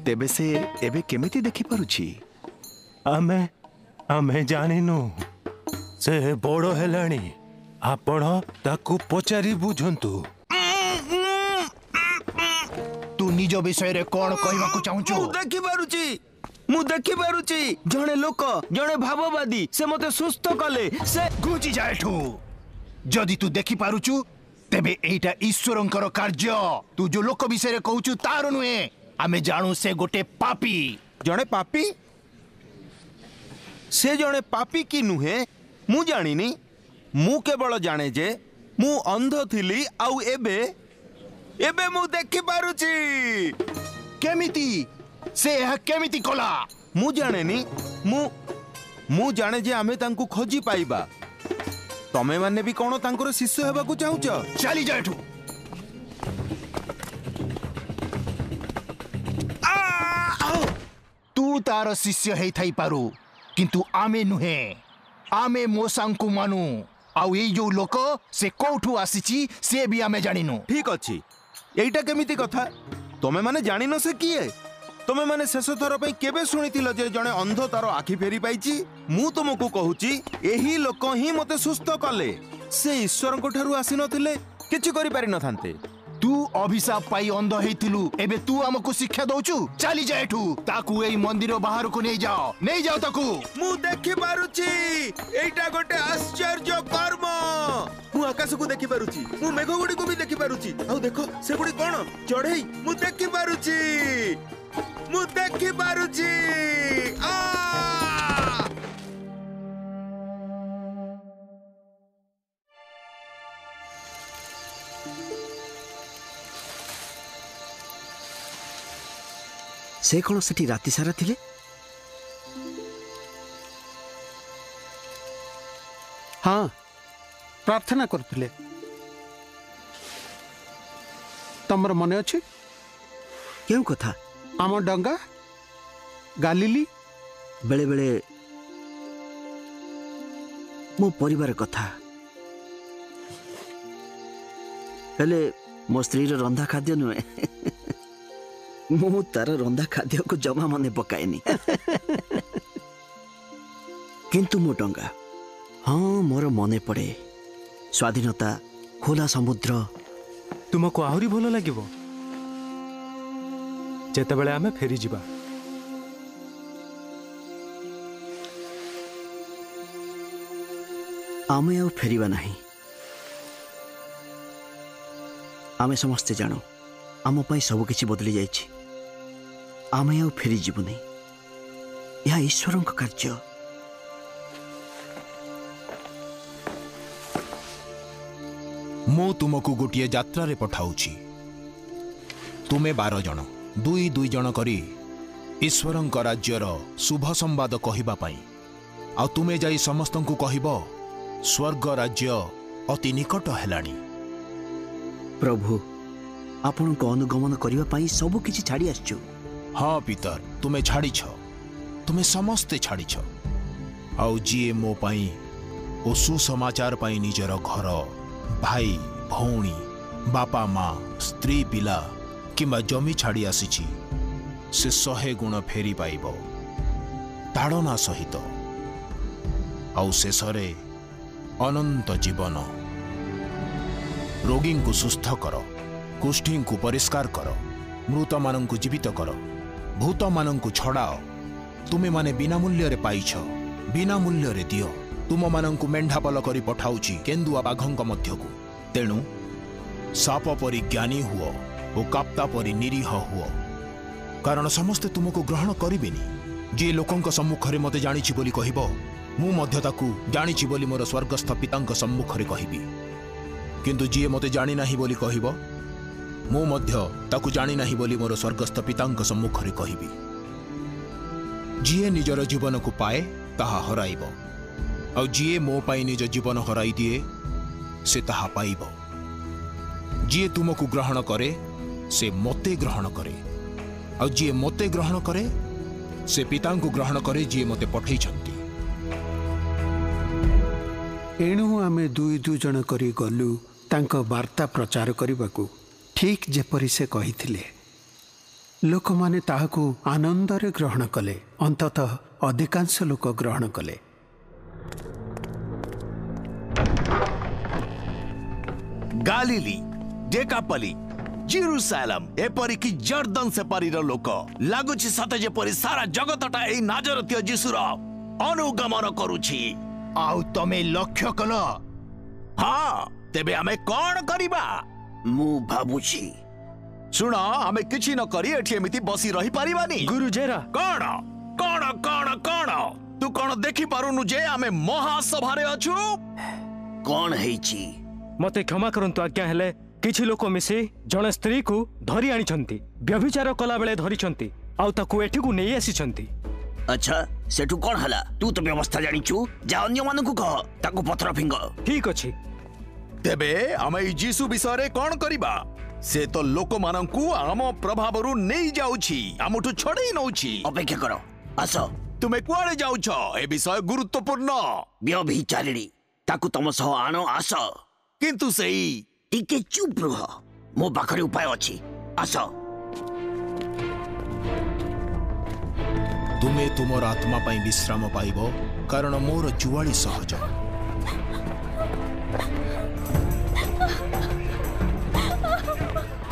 तेबे से एबे केमिति देखि पारुछि? आमे आमे जानिनु से बड़ हेलाणी आपण ताकू पचारि बुझंतु। तू निज विषय रे कोन कहबाकू चाहूछु? मु देखि पारुछि जणे लोक जणे भाववादी से मते सुस्थ कले से घुची जाएठू। जदि तू देखि पारुछु तेबे एटा ईश्वरंकर कार्य। तू जो लोक विषय रे कहूछु तार नुहे। आमे जानू से गोटे पापी। जणे पापी? से जणे पापी की नुहे मु जानिनी। मु केवल जाने जे मु अंध थिली आउ एबे एबे मु देखि पारुछि। केमिति से यह केमिति कला? मु जानेनी। मु जाने जे आमे तांकु खोजी पाइबा। तमे माने भी कोन तांकर शिष्य हेबाकू चाहुछ? चली जा एठू। तू तार शिष्य हेई थाई पारू किंतु आमे नुहे। आमे मोसांकु मानु। आउ ए जो लोक से कोठू आसीची से भी आमे जानिनु। ठीक अछि। एइटा केमिति कथा? तमे माने जानिनो से किए? तमे माने शेष थर पे केबे सुनिथिल जे जणे अंध तार आखि फेरी पाइची? मु तुमको कहूची एही लोक ही मते सुस्थ कले। से ईश्वर को ठारू आसी नथिले किछि करि पारि नथान्ते। तू अभिशाप पाई अंध हेइथिलु एबे तू हमको शिक्षा दउचु? चली जा एठू। ताकू एई मंदिर बाहर को नै जाओ ताकू। मु देखि पारुची एइटा गोटे आश्चर्य कर्म। मु आकाश को देखि पारुची, मु मेघ गुडी को भी देखि पारुची। आउ देखो से गुडी कोन चढ़ई मु देखि पारुची। मु देखि पारुची। से कौन सेठी राति सारा थिले? हाँ प्रार्थना करथिले। तमर मने अछि? केउ कथा? आम डंगा गालिली बेले बेले मो परिवार कथा। हेले मो स्त्री रंधा खाद्य नुहे। मु तार रंधा खाद्य को जमा मने पकाएनी। किंतु मो डंगा, हाँ मोर मने पड़े स्वाधीनता खोला समुद्र। तुमको आहुरी भल लागिबो जेतेबेले आमे फेरी जिबा। आमे आउ फेरिबा नहीं। आमे समस्ते जानो आम पाई सब किछि बदली जाइछि। आमे आउ फेरी जीवु नहीं। यह ईश्वर कार्य। मु तुमको गोटे यात्रा रे पठाउछि। तुमे 12 जन दुई दुई जन करी ईश्वरंक राज्यर शुभ संवाद कहिबा पाई। आ तुमे जाई समस्तंकु कहिबो स्वर्ग राज्य अति निकट हेलानी। प्रभु आपण को अनुगमन करिवा पाई सब किछि छाड़ी आछछु। हाँ पीतर तुमे छाड़ी छ। तुमे समस्ते छाड़ी छ। आउ जीए मो पाई ओ सुसमाचार पाई निजर घर भाई भौणी बापा माँ स्त्री पिला किंबा जमी छाड़ी आसीछि से 100 गुण फेरी पाइब ताड़ना सहित। आउ शेषरे अनंत जीवन। रोगी को सुस्थ कर, कुष्ठी को परिष्कार कर, मृत मानंकु जीवित कर, भूत मानंकु छड़ाओ। तुमे माने बिना मूल्य रे पाइछ, बिना मूल्य रे दियो। तुम मानंकु मेंढापल करी पठाउछि केन्दुआ बाघंक मध्यकु। तेणु साप परि ज्ञानी हुओ ओ काप्ता परि निरीह हुओ। कारण समस्ते तुमको ग्रहण करिबेनी। जे लोकंक सम्मुखरे मते जानिछि बोली कहिबो, मु मध्य ताकू जानिछि बोली मोर स्वर्गस्थ पितांक सम्मुखरे कहिबी। किंतु जे मते जानि नाही बोली कहिबो, मु मध्य ताकू जानि नाही बोली मोर स्वर्गस्थ पितांक सम्मुखरे कहिबी। जे निजर जीवन को पाए ताहा हराइबो, आ जे मो पाई निज जीवन हराई दिए से ताहा पाइब। जी तुमको ग्रहण करे से मते ग्रहण करे, और जी मते ग्रहण करे से पिता को ग्रहण करे जी मते पठै छंती। एणु आमे दुई दु जण करी गलु तांको वार्ता प्रचार करबाकू, ठीक जेपरि से कहिथिले। लोक माने ताहाकू आनंदरे ग्रहण कले, अंततः अधिकांश लोक ग्रहण कले। गालिली, डेकापली, जेरुसालेम एपरिकी जर्दन से परिर लोक लागुछि सते जेपरि सारा जगतटा एई नाजरतीय यीशुर अनुगमन करूछि। आउ तमे लक्ष्य कल? हाँ, तेबे आमे कोन करिबा? मु भाबुछि सुन, आमे किछि न करी एठी एमिति बसी रही परिबानी। गुरुजेरा कोन कोन कोन कोन तू कोन देखि पारुनु जे आमे महासभारे अछु? कोन हेछि? मते क्षमा करंतु आज्ञा हेले किछि लोक मिसी जणे स्त्री को धरी आनिछंती, व्यभिचार कला बेले धरिछंती, आउ ताकू एठिकू नेई आसीछंती। अच्छा, सेठू कोन हला? तू तो व्यवस्था जानिछु, जा अन्य मानकू कह ताकू पत्र फिंग। ठीक अछि। तेबे आमे यीशु विषय कोन करिबा? से तो लोक मानकू आम प्रभावरु नेई जाउछि, आमुठु छोड़ै नउछि। अपेक्षा करो, आस। तुमे कुआडे जाउछ? ए विषय गुरुत्वपूर्ण। व्यभिचारिणी ताकू तम सह आनो, आस। किंतु सेई टिके चुप रुह, मो पाखरे उपाय अछि, आस। तुमे तुमर आत्मा पाई विश्राम पाइब, कारण मोर जुआली सहज।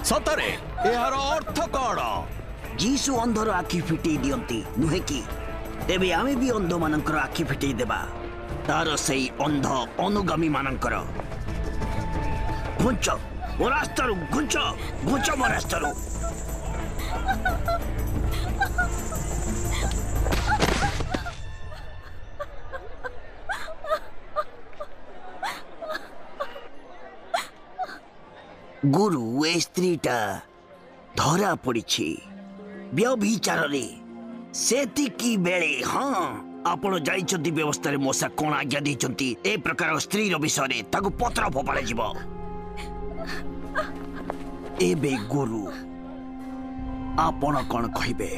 सतरे एहार अर्थ कोन? जीसु अंधर आखि फिटै दियंती नुहे कि? तेबे आमे भी अंध मानकर आखि फिटै देबा, तार सेई अंध अनुगामी मानकर। घुंच मो रास्तारू, घुंच घुंच मो रास्तारू। गुरु ए स्त्रीटा धरा पड़िछि व्यभिचार रे। सेतिकी बेले हाँ आपण जाइछंती व्यवस्था रे मोसा कोन आज्ञा दैछंती ए प्रकार स्त्री रो विषय रे ताकू पत्र फोपाड़े जीव। एबे गुरु आपण कोन कहिबे?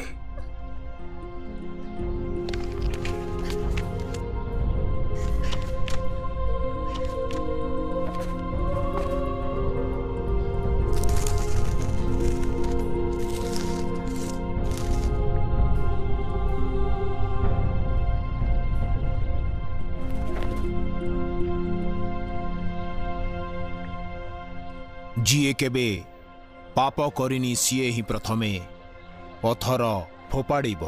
जीए केबे पाप करिनी सीए ही प्रथमे पथर फोपाड़िब।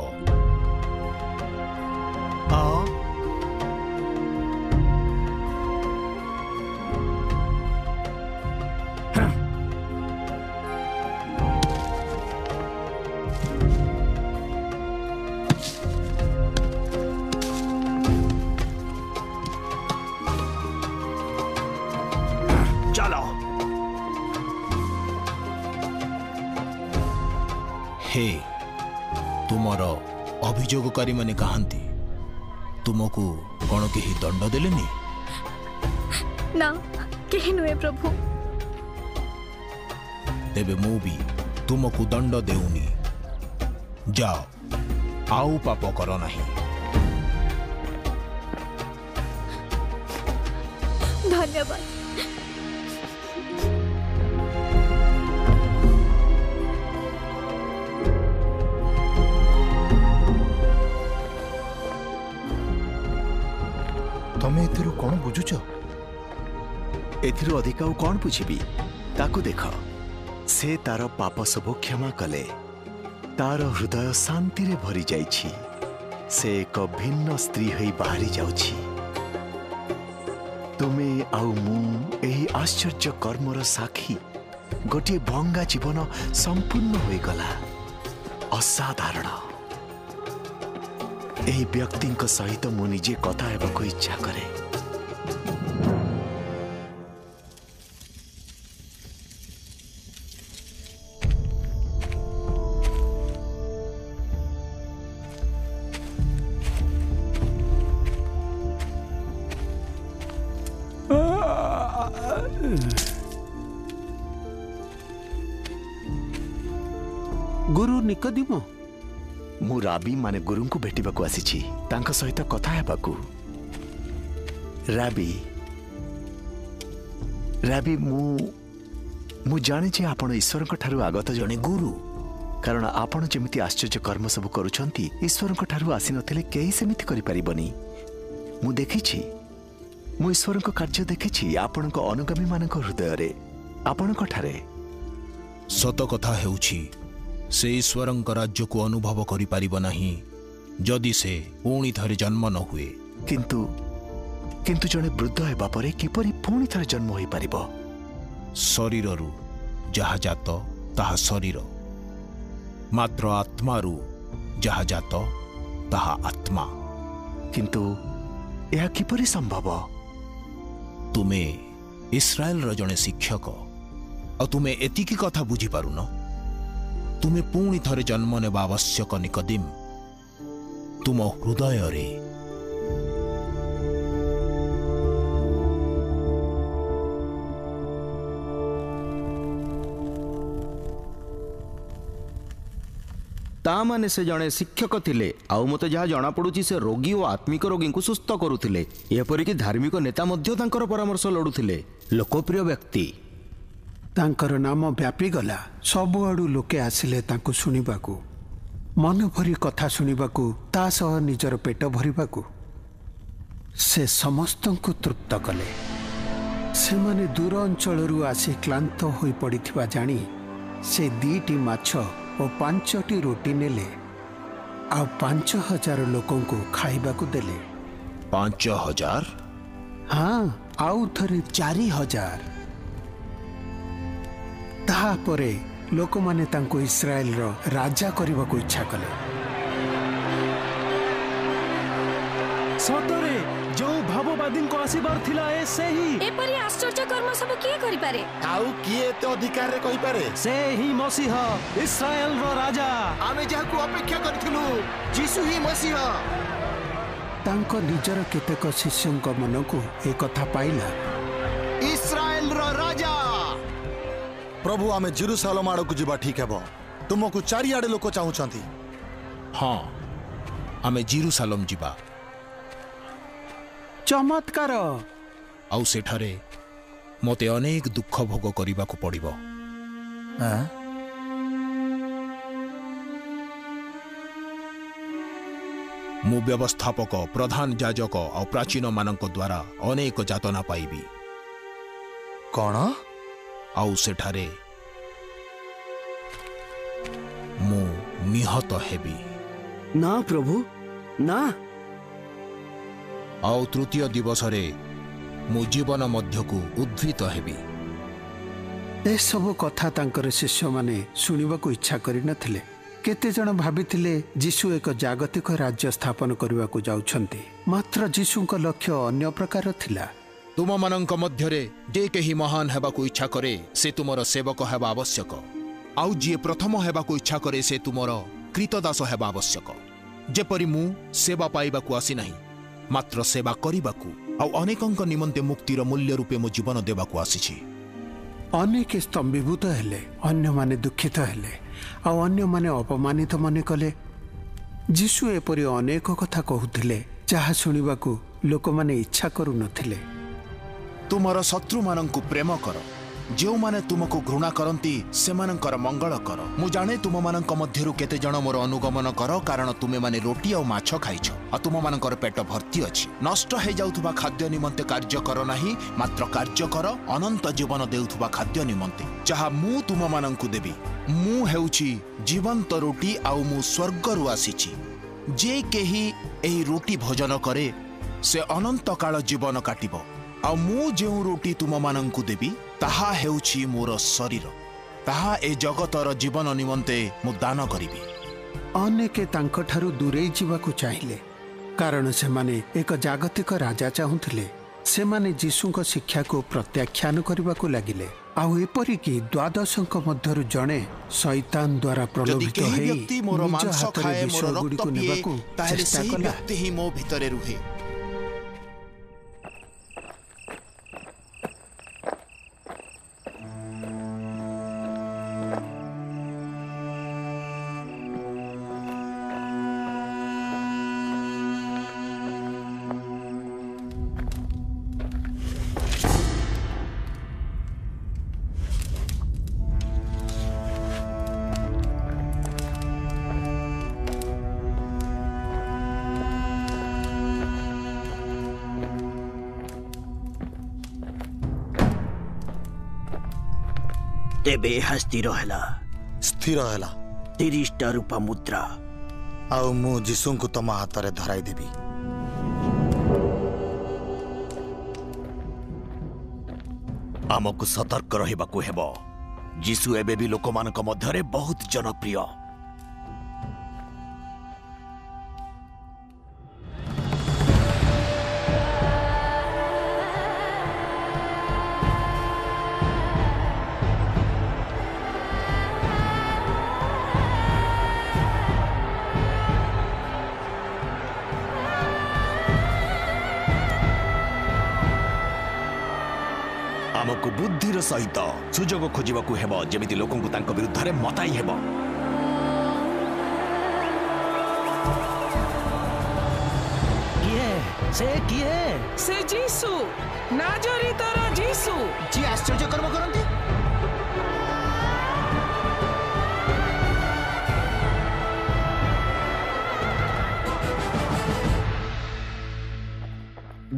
हे तुमर अभियोगकारी माने कहांती तुमको कौन के दंड देलेनी? ना केहि नुहे प्रभु। तेबे मु भी तुमको दंड देउनी। जाओ, आउ पाप कर नहीं। धन्यवाद। तमे एथिरु कौन बुझुछ? एथिरु अधिक कौन बुझिबी? ताकू देख, से तार पाप सब क्षमा कले, तार हृदय शांति रे भरी जाइछि, से एक भिन्न स्त्री होई बाहरी जाउछि। तुमे आउ मु एही आश्चर्य कर्मर साक्षी। गोटे भंगा जीवन संपूर्ण होई गला। असाधारण। एही व्यक्ति सहित मु निजे कथा हेबाको इच्छा करे। गुरु निकोदिम मु राबी माने गुरु को भेटिबाकू आसीछि तांका सहित कथा हेबाकू। राबी राबी मु जाने जे आपण ईश्वर ठारू आगत जने गुरु, कारण आपण जेमिति आश्चर्य कर्म सब करूछंती ईश्वर ठारू आसी नथिले केही सेमिति करि परिबनी। मु देखिछि, मु ईश्वर कार्य देखिछि आपण अनुगामी मान हृदय रे आपण ठारे। सत कथा हेउछि से ईश्वर राज्य को अनुभव करि परिब नाही जदि से पुणी थरे जन्म न हुए। किंतु जने वृद्ध हेबा परे किपरि पुणी थरे जन्म होई परिब? शरीररु जहा जात ताहा शरीर, मात्र आत्मारु जहा जात ताहा आत्मा। किंतु यह किपरि संभव? तुमे इस्राएल रो जने शिक्षक और तुमे एतिकी कथा बुझी पारुन? तुमे पुणी थरे जन्म नेबा आवश्यक निकोदिम। तुम हृदय रे ता माने से जड़े शिक्षक थिले आउ मते जहाँ जना पड़ुची से रोगी और आत्मिक रोगी को सुस्थ करुथिले। एपरिक धार्मिक नेता मध्य तांकर परामर्श लड़ुथिले। लोकप्रिय व्यक्ति तांकर नाम व्यापी गला। सबुआडू लोके आसिले तांको सुनिबाकू, मन भरी कथा सुनिबाकू, ता सह निजर पेट भरिबाकू। से समस्तंकु तृप्त कले। से माने दूर अंचलरू आसी क्लांत होई पड़िथिबा जानी से 2टी माछ और 5टी रोटी नेले आ 5000 लोकों को खाइबाकू देले। 5000? हाँ, आउ थरे 4000। ताहापरे लोक माने तांको इस्राएल रो राजा करबाकू इच्छा कले। सतरे जो भाववादी को आसीबार थिला ए सेही एपरि आश्चर्य कर्म सब किए करि पारे? आउ किए तो अधिकार रे कहि पारे? से ही मसीहा इस्राएल रो राजा। आमे जाहाकू अपेक्षा करथिलु यीशु ही मसीहा। तांको निजर केतेक शिष्यंक मन को ए कथा पाइला। इस्राएल रो राजा। प्रभु आमे जेरूसालेम आड़ को जीवा ठीक हेबो। तुमको चारिआडे लोक चाहुछंती। हाँ, आमे जेरूसालेम जीवा। चमत्कार आउ सेठारे मते अनेक दुख भोग करिबाकू पड़िबो। मु व्यवस्थापक, प्रधान याजक और प्राचीन मानक द्वारा अनेक जातना पाइबी। कौन? आउ सेठारे मु निहत हेबी। ना प्रभु ना। आउ तृतीय दिवस रे मु जीवन मध्य को उद्धित हेबी। ए सब कथा तांकर शिष्य माने सुनिबा को इच्छा करि नथिले। केते जण भाबिथिले यीशु एक जागतिक राज्य स्थापन करबा को जाउछंती, मात्र यीशुक लक्ष्य अन्य प्रकार थिला। तुम मानक मध्य रे जे केही महान हेबा को इच्छा करे से तुमर सेवक हेबा आवश्यक। आउ जे प्रथम हेबा को इच्छा करे से तुमर कृतदास हेबा आवश्यक। जेपरि मु सेवा पाइबा को आसी नाही, मात्र सेवा करिबाकू आउ अनेकंक निमंते मुक्तिर मूल्य रूपे मो जीवन देबाकू आसीछि। अनेक स्तंभीभूत हेले, अन्य माने दुखित हेले, आउ अन्य माने अपमानित मने कले। यीशु एपरि अनेक कथा कहूथिले जहा सुनिबाकू लोक माने इच्छा करू नथिले। तुमर शत्रु मानंकु प्रेम कर, जो माने तुमको घृणा करंती सेमानंकर मंगल कर। मु जाने तुम मानंक मध्यरु केते जण मोर अनुगमन कर, कारण तुमे माने रोटी और माछ खाइछ आ तुम मानंकर पेट भर्ती अछि। नष्ट हे जाउथबा खाद्य निमंते कार्य कर नाही, मात्र कार्य कर अनंत जीवन देउथबा खाद्य निमंते, जहा मु तुम मानंकु देबी। मु हेउछि जीवंत रोटी आउ मु स्वर्गरु आसीछि। जे केही एही रोटी भोजन करे से अनंत काल जीवन काटिबो। आ मु जो रोटी तुम मानंकु देबी ताहा हेउछि मोर शरीर, ताहा ए जगतर जीवन निमंते मु दान करिबी। अनेके तांको ठारू दूरेई जीवाकू चाहिए, कारण से माने एक जागतिक राजा चाहुथिले। से माने यीशुଙ୍କ शिक्षा को प्रत्याख्यान करबाकू लागिले। आउ एपरिकी 12 मध्यरु जणे शैतान द्वारा प्रलोभित होई निज हातरे विष गुड़िको नेबाकू चेष्टा कला। व्यक्ति ही मो भितरे रुहे। तेबे यह स्थिर हैला। स्थिर हैला 30टा रूपा मुद्रा। आउ मु जीसु को तम हाथ रे धराई देबी। आमको सतर्क रहिबाकू हेबो। जीसु एबे भी लोकमानक मध्यरे बहुत जनप्रिय। आमको बुद्धिर सहित सुजोग खोजिबाकू हेबो जेमिति लोकंकु तांको विरुद्धरे मताई हेबो। से जीसु नाजरीतर जीसु जी आश्चर्य कर्म करंती।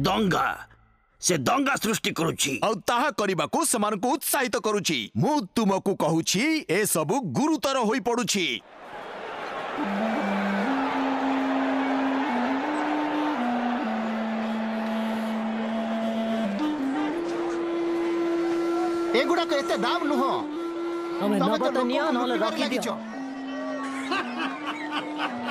दंगा से दंगा सृष्टि करुछि और ताहा करिबाकू समानकु उत्साहित करुछि। मु तुमकु कहूछि ए सबु गुरुतर होई पडुछि। एगुड़ाक एते दाम नुह।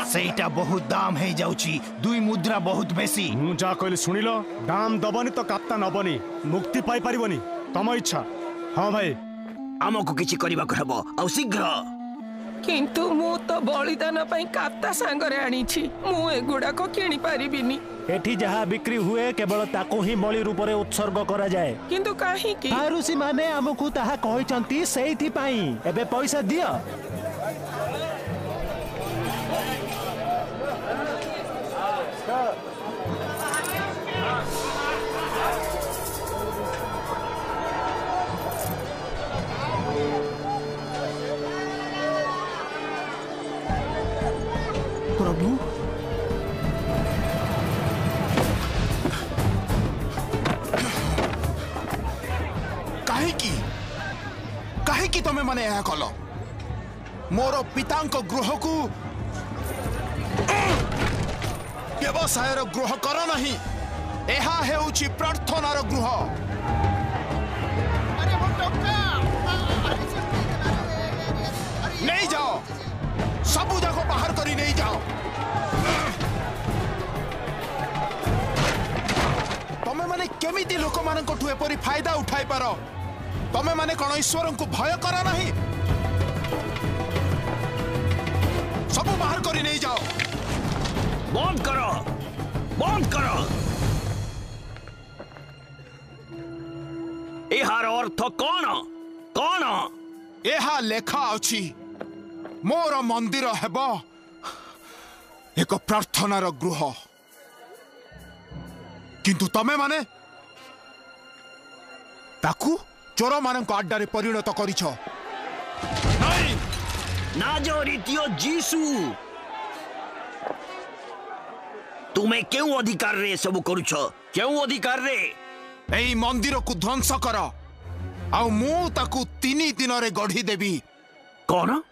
सेटा बहुत दाम है जाउची। 2 मुद्रा बहुत बेसी। मु जा कहली सुनिलो दाम दबनी तो काप्ता नबनी मुक्ति पाई परिबनी तम इच्छा। हां भाई आमको किछि करिबाक हेबो आ शीघ्र। किंतु मु तो बलिदान पई काप्ता सांगरे आनी छी। मु एगुड़ा को किनी पारिबिनी। एठी जहा बिक्री हुए केवल ताको ही बलि रूप रे उत्सर्ग करा जाए। किंतु काहे की फारुसी माने आमको ताहा कहिचंती सेइथि पई। एबे पैसा दियो। प्रभु काहे तमे माने यह कल मोर पितांक गृह को व्यवसायर गृह कर नहीं। एहा हेउची प्रार्थनार गृह। नहीं जाओ सबू जाको बाहर करी नहीं जाओ। तमे माने केमिति लोक मानकठु एपरि फायदा उठाई पारो। तमे माने कौन ईश्वर को भय करा नहीं। सब बाहर करी नहीं जाओ। बंद करो बंद करो। एहार अर्थ कौन कौन? एहा लेखा अछि मोर मंदिर हेब एक प्रार्थनार गृह। किंतु तमे माने ताकू चोर मानक अड्डारे परिणत करिछ। नहीं नाजरीतियो जीसु तुम्हें क्यों अधिकार रे सब करुछ? क्यों अधिकार रे? एई मंदिर को ध्वंस कर आउ मु ताकू 3 दिन रे गढ़ी देबी। कौन?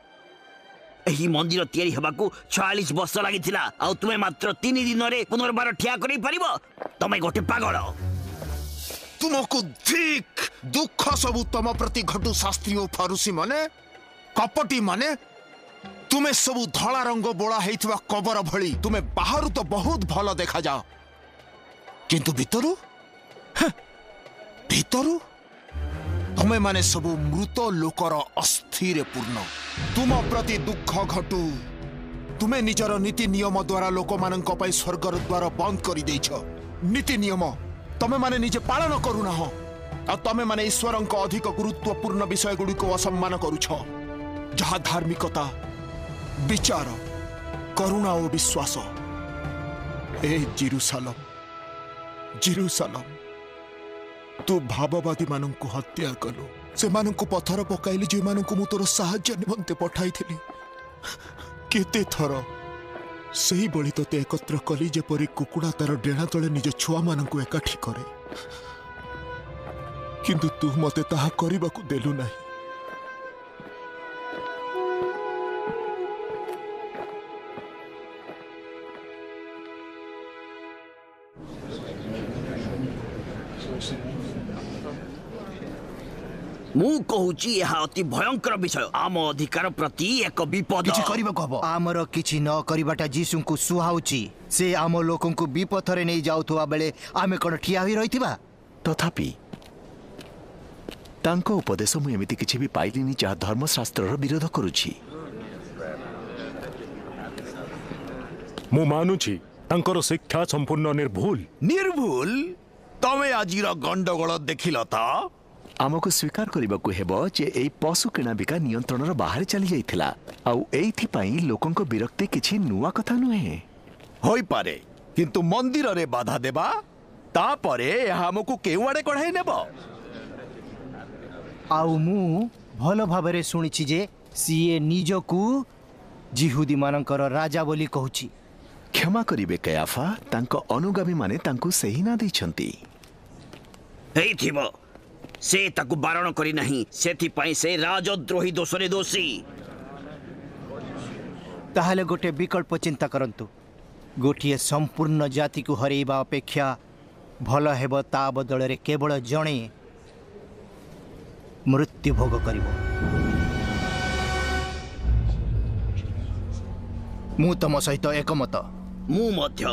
एही मंदिर तैयारी हेबाकू 46 वर्ष लागिथिला आउ तुमे मात्र 3 दिन रे पुनर्बार ठिया करै परिबो? तमे गोटे पागल। तुमको ठीक दुख सबु तम प्रति घटू शास्त्री और फारूसी माने कपटी माने तुमे सबु धला रंग बोला हेइथवा कबर भली। तुमे बाहरु तो बहुत भल देखा जाओ किंतु भितरु भितरु तुमे माने सबु मृत लोकर अस्थिरे पूर्ण। तुम प्रति दुख घटू तुमे निजर नीति नियम द्वारा लोक मानक पई स्वर्गर द्वार बंद करि दैछ। नीति नियम तमे माने निजे पालन करूना हो आ तमे माने ईश्वरंक अधिक गुरुत्वपूर्ण विषय गुडी को असम्मान करूछ जहा धार्मिकता विचार करुणा और विश्वास। ए जेरूसालम जेरूसालम तू भाववादी मानंकु हत्या कलु। से मानंकु पत्थर पकाइली जे मानंकु मु तोर सहाय्य निमंते पठाइथिली। केते थर सही बळी तोते एकत्र कली जेपरी कुकुड़ा तार डेणा तले निज छुआ मानंकु एकाठी करे। किंतु तू मते ताहा करिबाकु देलु नाही। ମୁଁ କହୁଛି ଏହା ଅତି ଭୟଙ୍କର ବିଷୟ। ଆମ ଅଧିକାର ପ୍ରତି ଏକ ବିପଦ। କିଛି କରିବାକୁ ହବ। ଆମର କିଛି ନ କରିବାଟା ଯୀଶୁଙ୍କୁ ସୁହାଉଛି। ସେ ଆମ ଲୋକଙ୍କୁ ବିପଥରେ ନେଇ ଯାଉଥିବା ବେଳେ ଆମେ କ'ଣ ଠିଆ ହୋଇ ରହିଥିବା? ତଥାପି ତାଙ୍କ ଉପଦେଶ ମୁଁ ଏମିତି କିଛି ବି ପାଇଲିନି ଯାହା ଧର୍ମଶାସ୍ତ୍ରର ବିରୋଧ କରୁଛି। ମୁଁ ମାନୁଛି ତାଙ୍କର ଶିକ୍ଷା ସମ୍ପୂର୍ଣ୍ଣ ନିର୍ଭୁଲ। ନିର୍ଭୁଲ? ତମେ ଆଜିର ଗଣ୍ଡଗୋଳ ଦେଖିଲ ତ? ଆମକୁ ସ୍ୱୀକାର କରିବାକୁ ହେବ ଯେ ଏହି ପଶୁ କିଣାବିକା ନିୟନ୍ତ୍ରଣର ବାହାରେ ଚାଲି ଯାଇଥିଲା। ଆଉ ଏଇଥିପାଇଁ ଲୋକଙ୍କ ବିରକ୍ତି କିଛି ନୂଆ କଥା ନୁହେଁ। ହୋଇପାରେ, କିନ୍ତୁ ମନ୍ଦିରରେ ବାଧା ଦେବା, ତାପରେ ଏହା ଆମକୁ କେଉଁଆଡ଼େ କଢ଼ାଇ ନେବ? ଆଉ ମୁଁ ଭଲ ଭାବରେ ଶୁଣିଛି ଯେ ସିଏ ନିଜକୁ ଜିହୁଦୀମାନଙ୍କର ରାଜା ବୋଲି କହୁଛି। କ୍ଷମା କରିବେ କୟାଫା, ତାଙ୍କ ଅନୁଗାମୀମାନେ ତାଙ୍କୁ ସେହି ନାଁ ଦେଇଛନ୍ତି। ହେଇଥିବ, ସେ ତାକୁ ବାରଣ କରିନାହିଁ, ସେଥିପାଇଁ ସେ ରାଜଦ୍ରୋହୀ ଦୋଷରେ ଦୋଷୀ। ତାହେଲେ ଗୋଟେ ବିକଳ୍ପ ଚିନ୍ତା କରନ୍ତୁ। ଗୋଟିଏ ସମ୍ପୂର୍ଣ୍ଣ ଜାତିକୁ ହରେଇବା ଅପେକ୍ଷା ଭଲ ହେବ ତା ବଦଳରେ କେବଳ ଜଣେ ମୃତ୍ୟୁ ଭୋଗ କରିବ। ମୁଁ ତମ ସହିତ ଏକମତ। ମୁଁ ମଧ୍ୟ।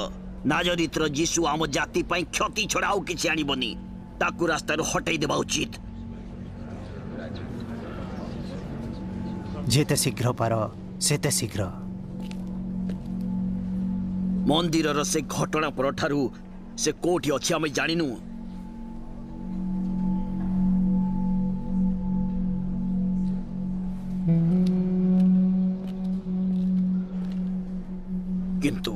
ନାଜରିତ୍ର ଯୀଶୁ ଆମ ଜାତି ପାଇଁ କ୍ଷତି ଛଡ଼ା ଆଉ କିଛି ଆଣିବନି। ତାକୁ ରାସ୍ତାରୁ ହଟାଇ ଦେବା ଉଚିତ। ଯେତେ ଶୀଘ୍ର ପାର ସେତେ ଶୀଘ୍ର। ମନ୍ଦିରର ସେ ଘଟଣା ପରଠାରୁ ସେ କୋଉଠି ଅଛି ଆମେ ଜାଣିନୁ। କିନ୍ତୁ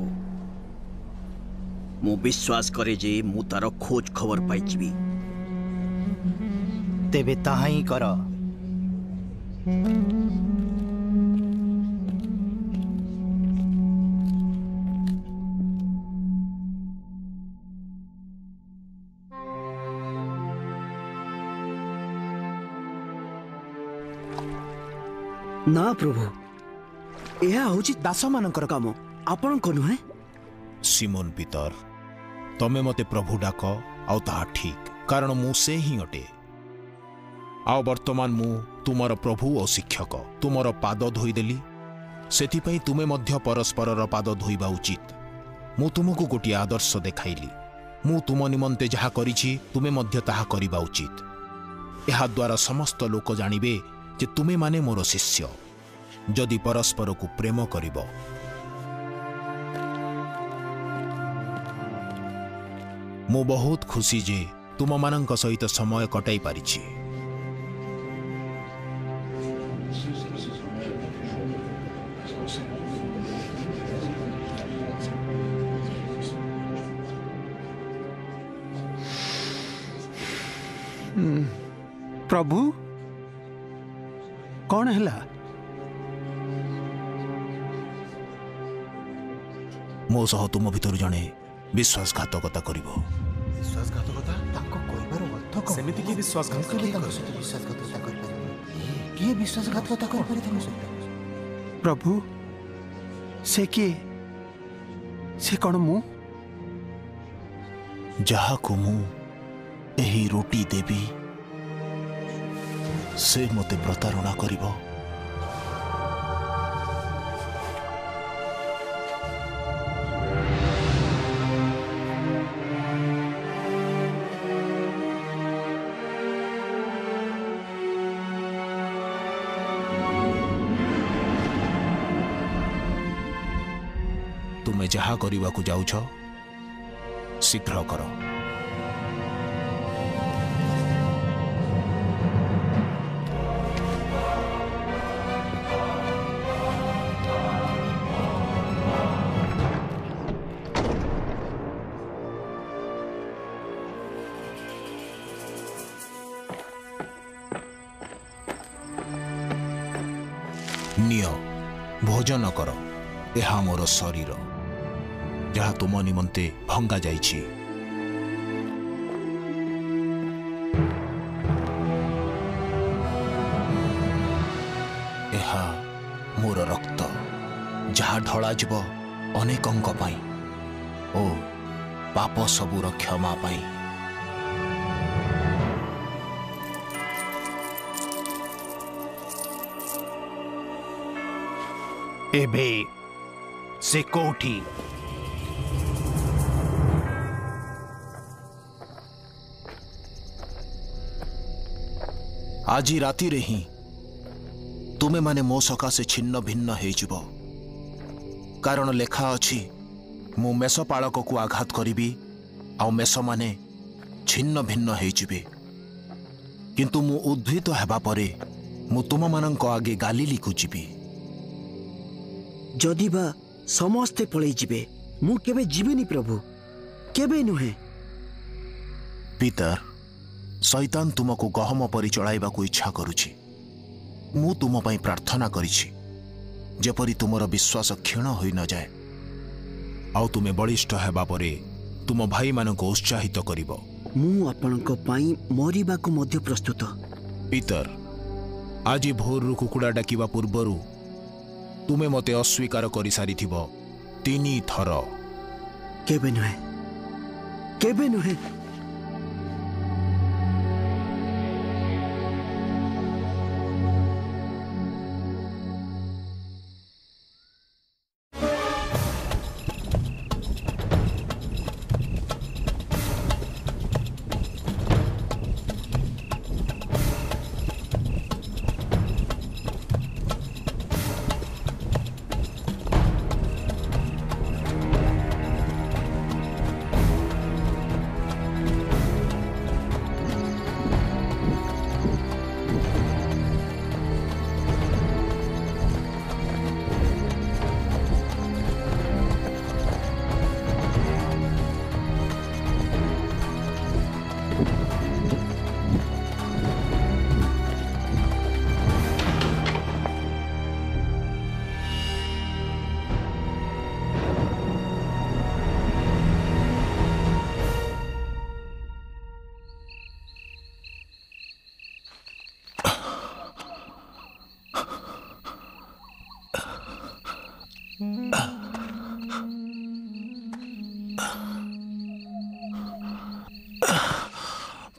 ମୁଁ ବିଶ୍ୱାସ କରେ ଯେ ମୁଁ ତାର ଖୋଜ ଖବର ପାଇଯିବି। ତେବେ ତାହା ହିଁ କର। ନା ପ୍ରଭୁ, ଏହା ହେଉଛି ଦାସମାନଙ୍କର କାମ, ଆପଣଙ୍କ ନୁହେଁ। ସିମୋନ ପିତର, ତମେ ମତେ ପ୍ରଭୁ ଡାକ, ଆଉ ତାହା ଠିକ, କାରଣ ମୁଁ ସେ ହିଁ ଅଟେ। ଆଉ ବର୍ତ୍ତମାନ ମୁଁ ତୁମର ପ୍ରଭୁ ଓ ଶିକ୍ଷକ। ତୁମର ପାଦ ଧୋଇଦେଲି, ସେଥିପାଇଁ ତୁମେ ମଧ୍ୟ ପରସ୍ପରର ପାଦ ଧୋଇବା ଉଚିତ। ମୁଁ ତୁମକୁ ଗୋଟିଏ ଆଦର୍ଶ ଦେଖାଇଲି। ମୁଁ ତୁମ ନିମନ୍ତେ ଯାହା କରିଛି ତୁମେ ମଧ୍ୟ ତାହା କରିବା ଉଚିତ। ଏହାଦ୍ୱାରା ସମସ୍ତ ଲୋକ ଜାଣିବେ ଯେ ତୁମେମାନେ ମୋର ଶିଷ୍ୟ, ଯଦି ପରସ୍ପରକୁ ପ୍ରେମ କରିବ। ମୁଁ ବହୁତ ଖୁସି ଯେ ତୁମମାନଙ୍କ ସହିତ ସମୟ କଟାଇ ପାରିଛି। ପ୍ରଭୁ, କ'ଣ ହେଲା? ମୋ ସହ ତୁମ ଭିତରୁ ଜଣେ ବିଶ୍ୱାସଘାତକତା କରିବ। ବିଶ୍ୱାସଘାତକତା? ତାଙ୍କ କହିବାର ଅର୍ଥ କ'ଣ? ସେମିତି କି ବିଶ୍ୱାସଘାତକତା କରିପାରିବ? କିଏ ବିଶ୍ୱାସଘାତକତା କରିପାରେ ତାଙ୍କ ସହିତ? ପ୍ରଭୁ, ସେ କିଏ? ସେ କ'ଣ ମୁଁ? ଯାହାକୁ ମୁଁ ଏହି ରୁଟି ଦେବି ସେ ମୋତେ ପ୍ରତାରଣା କରିବ। ତୁମେ ଯାହା କରିବାକୁ ଯାଉଛ ଶୀଘ୍ର କର। ନିଅ, ଭୋଜନ କର। ଏହା ମୋର ଶରୀର, ଯାହା ତୁମ ନିମନ୍ତେ ଭଙ୍ଗା ଯାଇଛି। ଏହା ମୋର ରକ୍ତ, ଯାହା ଢଳାଯିବ ଅନେକଙ୍କ ପାଇଁ ଓ ପାପ ସବୁର କ୍ଷମା ପାଇଁ। एबे से कोठी? आज राति रे ही तुमे माने मो सकाशे छिन्न भिन्न हेजिब, कारण लेखा अछि मु मेषपालक को आघात करिबी आ मेष माने छिन्न भिन्न हेजिबे। किंतु मु उद्धित हेबा परे मु तुम मानक आगे गालिली को जीवी। जदि बा समस्ते पळै जिबे मु केबे जीवेनी प्रभु, केबे नुहे। पीतर, शैतान तुमको गहम परि चलाइबा को इच्छा करुछि। मु तुम पई प्रार्थना करिछि जेपरि तुमर विश्वास क्षीण होई न जाए, आउ तुमे बलिष्ठ हेबा परे तुम भाई मानको उत्साहित करिवो। मु आपनक पई मरिबा को मध्य प्रस्तुत। पीतर, आज भोर कुकुड़ा डाकिबा पूर्वरु तुमे मते अस्वीकार करि सारिथिबो 3 थर। केबे नुहे, केबे नुहे।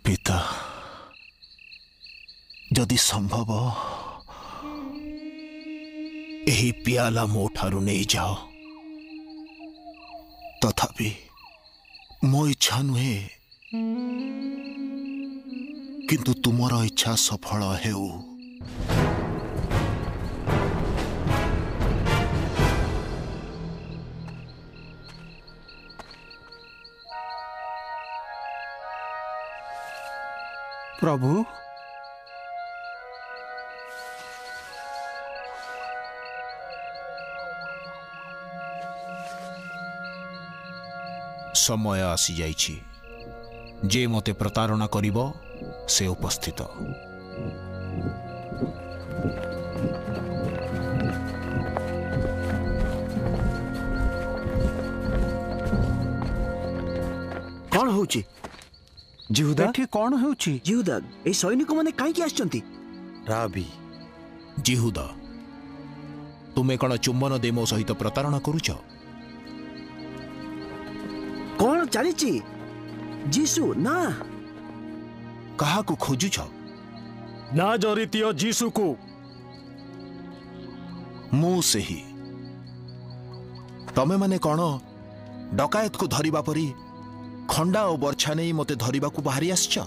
पिता, जदि संभव यही पियाला मो ठारू नहीं जाओ, तथापि मो इच्छा नुहे किंतु तुमर इच्छा सफल हेउ। प्रभु, समय आसी जाइछि जे मते प्रतारणा करिवो से उपस्थित। कौन होची? जिहुदा, एठी कौन होची? जिहुदा, ए सैनिक माने काई की आछंती? राबी, जिहुदा, तुमे कण चुम्बन दे मो सहित प्रतारणा करूछ? कौन चलीची? जीसु ना। कहा को खोजुछ? ना जरितियो जीसु को। मु सेही। तमे माने कण डकायत को धरिबा परी खंडा और बर्छा नहीं मते धरिबा को बाहरी आसछ?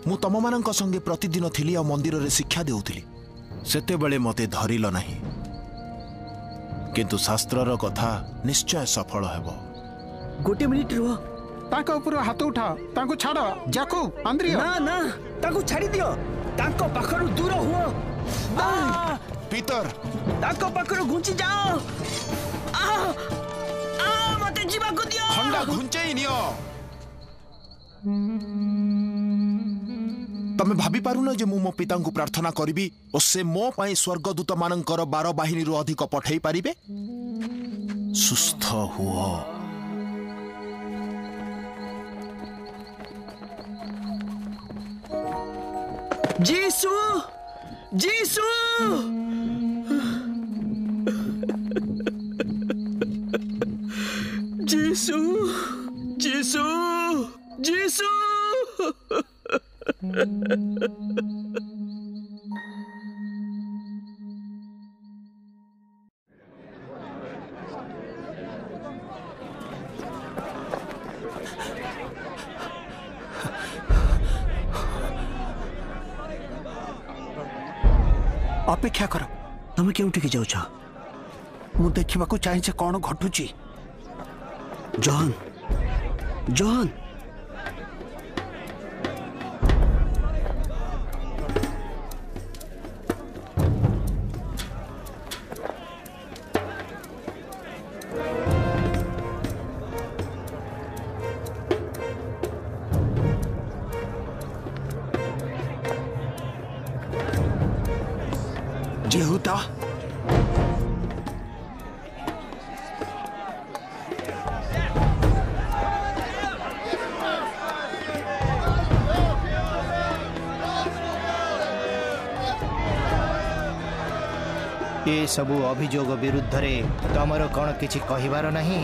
मु तम मानक संगे प्रतिदिन थिली आ मंदिर रे शिक्षा देउथिली, सेते बेले मते धरिल नाही, किंतु शास्त्रर कथा निश्चय सफल हेबो। गोटे मिनिट रुह। ताका ऊपर हाथ उठा, ताको छाड़। जाकूब, आंद्रिया, ना ना, ताको छाड़ी दियो। ताको पाखरु दूर हुओ। पीतर, ताको पाखरु घुंची जाओ। मते जीवा को दियो। खंडा घुंचेई नियो। तमे भाभी पारुन जे मु मो पिता को प्रार्थना करिबी और से मो पाई स्वर्गदूत मानकर 12 बाहिनी रु अधिक पठेई पारिबे? सुस्थ हुओ। जीसु, जीसु, जीसु, जीसु, जीसु। ଅପେକ୍ଷା କର। ତମେ କେଉଁଠିକି ଯାଉଛ? ମୁଁ ଦେଖିବାକୁ ଚାହେଁ ଯେ କ'ଣ ଘଟୁଛି। ଜହନ, ଜହନ, ଯେହୁଦା, ଏ ସବୁ ଅଭିଯୋଗ ବିରୁଦ୍ଧରେ ତମର କ'ଣ କିଛି କହିବାର ନାହିଁ?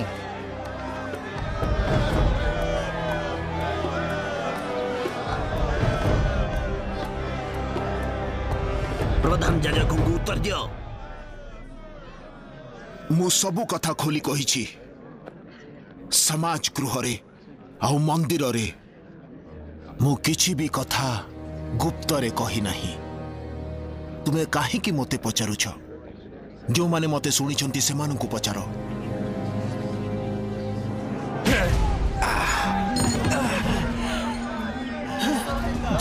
ପ୍ରଧାନ ଯାଜକଙ୍କୁ ଉତ୍ତର ଦିଅ। ମୁଁ ସବୁ କଥା ଖୋଲି କହିଛି। ସମାଜ ଗୃହରେ ଆଉ ମନ୍ଦିରରେ ମୁଁ କିଛି ବି କଥା ଗୁପ୍ତରେ କହିନାହିଁ। ତୁମେ କାହିଁକି ମୋତେ ପଚାରୁଛ? ଯେଉଁମାନେ ମୋତେ ଶୁଣିଛନ୍ତି ସେମାନଙ୍କୁ ପଚାର।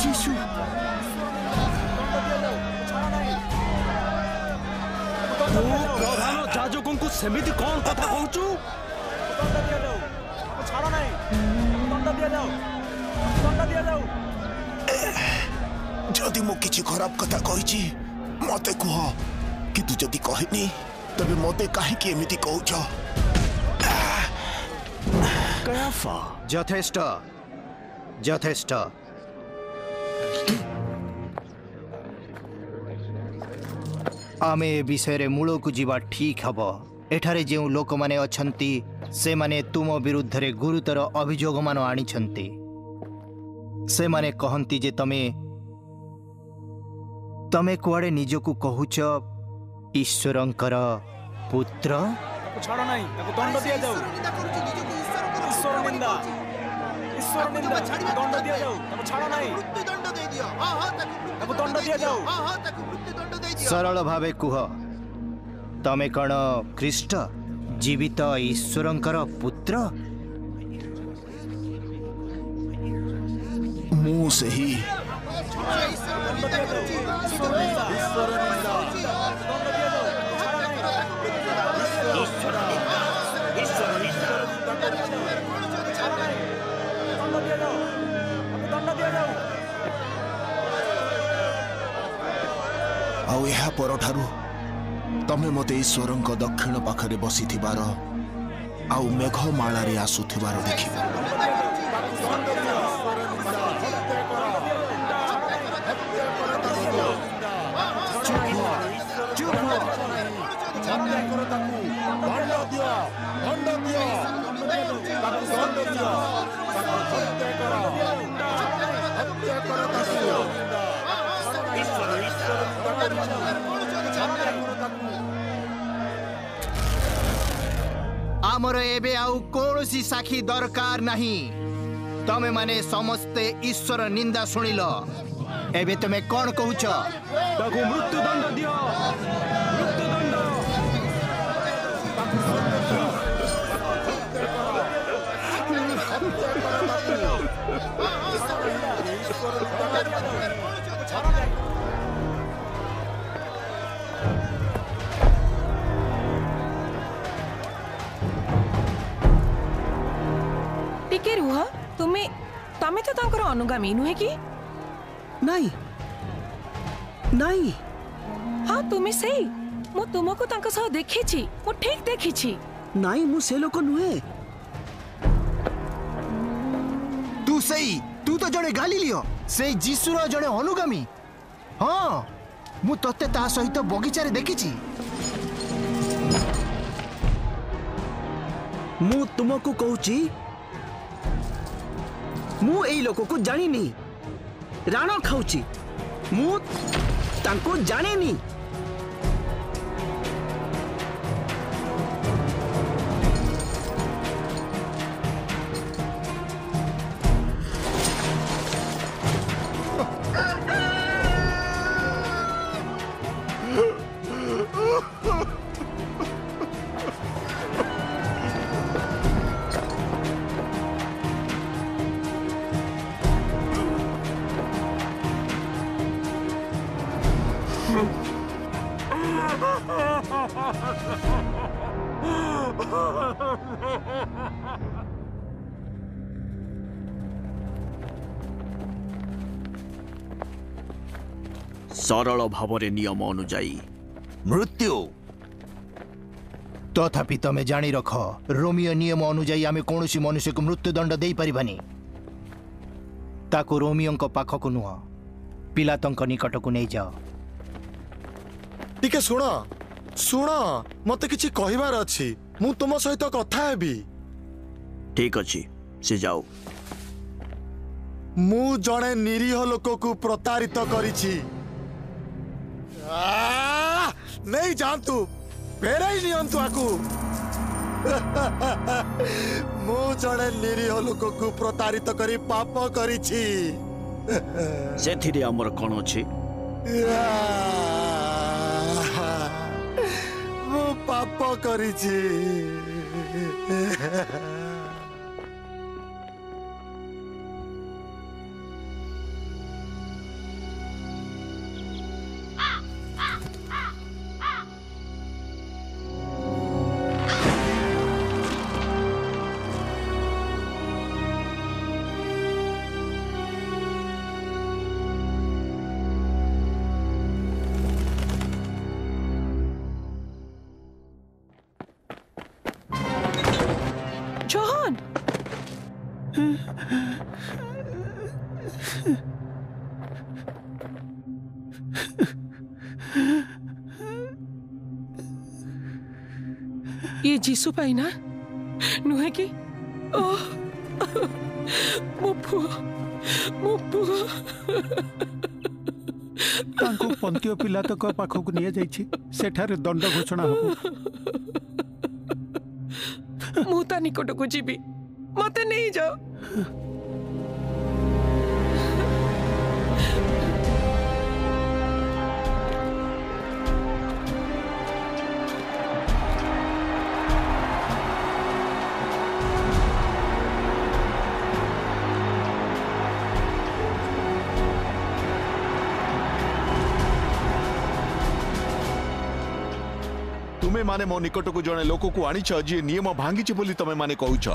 ଯୀଶୁ, ପ୍ରଧାନ ଯାଜକଙ୍କୁ ସେମିତି କ'ଣ କଥା କହୁଛୁ? ଯଦି ମୁଁ କିଛି ଖରାପ କଥା କହିଛି ମୋତେ କୁହ, କିନ୍ତୁ ଯଦି କହିନି ତେବେ ମୋତେ କାହିଁକି ଏମିତି କହୁଛ? ଯଥେଷ୍ଟ, ଯଥେଷ୍ଟ। ଆମେ ଏ ବିଷୟରେ ମୂଳକୁ ଯିବା ଠିକ୍ ହେବ। ଏଠାରେ ଯେଉଁ ଲୋକମାନେ ଅଛନ୍ତି ସେମାନେ ତୁମ ବିରୁଦ୍ଧରେ ଗୁରୁତର ଅଭିଯୋଗମାନ ଆଣିଛନ୍ତି। ସେମାନେ କହନ୍ତି ଯେ ତମେ କୁଆଡ଼େ ନିଜକୁ କହୁଛ ଈଶ୍ୱରଙ୍କର ପୁତ୍ର। ସରଳ ଭାବେ କୁହ, ତମେ କ'ଣ ଖ୍ରୀଷ୍ଟ, ଜୀବିତ ଈଶ୍ୱରଙ୍କର ପୁତ୍ର? ମୁଁ ସେହି ଆଉ ଏହା ପରଠାରୁ ତମେ ମୋତେ ଈଶ୍ୱରଙ୍କ ଦକ୍ଷିଣ ପାଖରେ ବସିଥିବାର ଆଉ ମେଘମାଳାରେ ଆସୁଥିବାର ଦେଖିବ। ଆମର ଏବେ ଆଉ କୌଣସି ସାକ୍ଷୀ ଦରକାର ନାହିଁ। ତମେ ମାନେ ସମସ୍ତେ ଈଶ୍ୱର ନିନ୍ଦା ଶୁଣିଲ। ଏବେ ତମେ କ'ଣ କହୁଛ? ତାକୁ ମୃତ୍ୟୁଦଣ୍ଡ ଦିଅ, ମୃତ୍ୟୁଦଣ୍ଡ। ଟିକେ ରୁହ, ତମେ ତ ତାଙ୍କର ଅନୁଗାମୀ ନୁହେଁ କି? ନାଇଁ ନାଇଁ। ହଁ ତୁମେ ସେଇ। ମୁଁ ତୁମକୁ ତାଙ୍କ ସହ ଦେଖିଛି, ମୁଁ ଠିକ୍ ଦେଖିଛି। ନାଇଁ, ମୁଁ ସେ ଲୋକ ନୁହେଁ। ତୁ ତ ଜଣେ ଗାଲିଲିୟ, ସେଇ ଯୀଶୁର ଜଣେ ଅନୁଗାମୀ। ହଁ, ମୁଁ ତତେ ତା ସହିତ ବଗିଚାରେ ଦେଖିଛି। ମୁଁ ତୁମକୁ କହୁଛି, ମୁଁ ଏଇ ଲୋକକୁ ଜାଣିନି। ରାଣ ଖାଉଛି, ମୁଁ ତାଙ୍କୁ ଜାଣିନି। सरल भावरे नियम अनुजाई मृत्यु। तथापि तमे जानी रख रोमियो नियम अनुजाई आमे कौनसी मनुष्य को मृत्युदंड दे परिबानी। ताको रोमियो पाखक नुह पिलातंक निकट को नहीं जाओ। टिके शुण शुण मते किछि कहिबार अछि मु तुम सहित कथा हेबी। ठीक अछि से जाओ। मु जणे निरीह लोक को प्रतारित करिछि। नहीं जानतु फेरे ही नियंतु आकु। मु जणे निरीह लोक को प्रतारित करी पाप करिछि। सेथिरे हमर कोन अछि? मु पाप करिछि। जॉन, ये जीसु पाई ना नुहे कि मो पुआ तांको पंतियो पिलातक पाखक निया जाइछि। सेठारे दंड घोषणा हो। मु ता निकट को जीवी मते नहीं जाओ। तुमे माने मो निकट को जने लोक को आनी जी नियम भांगी बोली तमे माने कहूछ।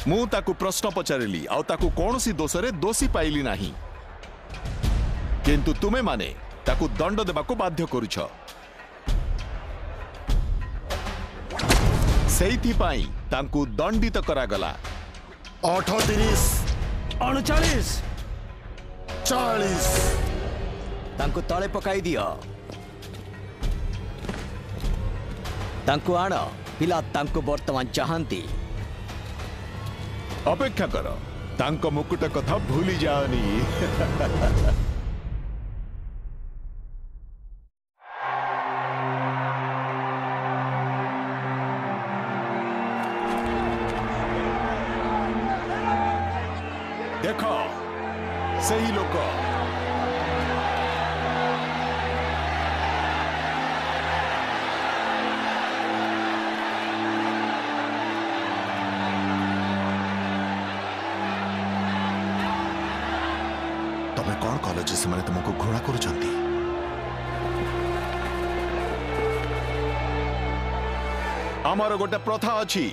मु ताकू प्रश्न पचारिली आउ ताकू कौनसी दोषरे दोषी पाइली नाही, किंतु तुमे माने ताकू दंड देबाकू बाध्य करूछ। सेइथि पाई तांकू दंडित करागला। 38 39 40 तांकू तळे पकाई दियो। तांकू आण पिला तांकू वर्तमान चाहती। अपेक्षा कर तांको मुकुट कथा भूली जाओनी। देखो सही लोक तमें कौन कल जे से तुमको घृणा करुछंती? आमर गोटे प्रथा अछि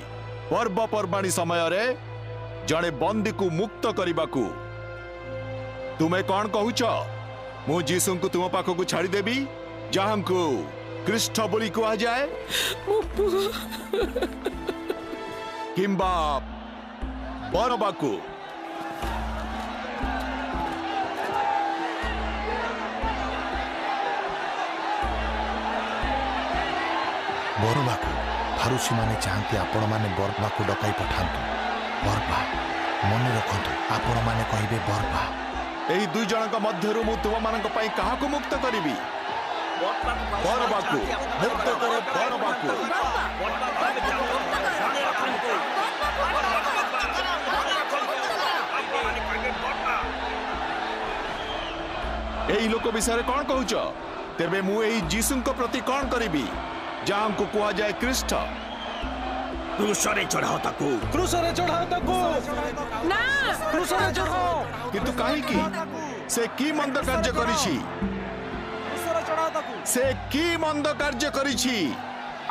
पर्वपर्वाणी समय रे जड़े बंदी को मुक्त करने। तुम्हें कौन कहूच? मु जीसु को तुम पाख को छाड़ी देवी जहां को ख्रीष्ट बोली कहा जाए किंबा बरबाकू? बरबाकू फारूसी माने चाहती आपण माने बरबाकू डकाई पठांतु। बरबा मन रखंतु आपण माने कहिबे बरबा। एही दुई जनक मध्यरु मु तुम मानक पई काहा को मुक्त करिवि? बरबाकू मुक्त कर बरबाकू। एही लोक विषय कौन कहूच? तेबे मु एही जीसुंक प्रति कौन करिवि जहां को कहा जाए ख्रीष्ट? क्रूसरे चढ़ाओ ताकू, क्रूसरे चढ़ाओ ताकू। ना क्रूसरे चढ़ाओ। किंतु काहे की से की मंद कार्य करिछि? से की मंद कार्य करिछि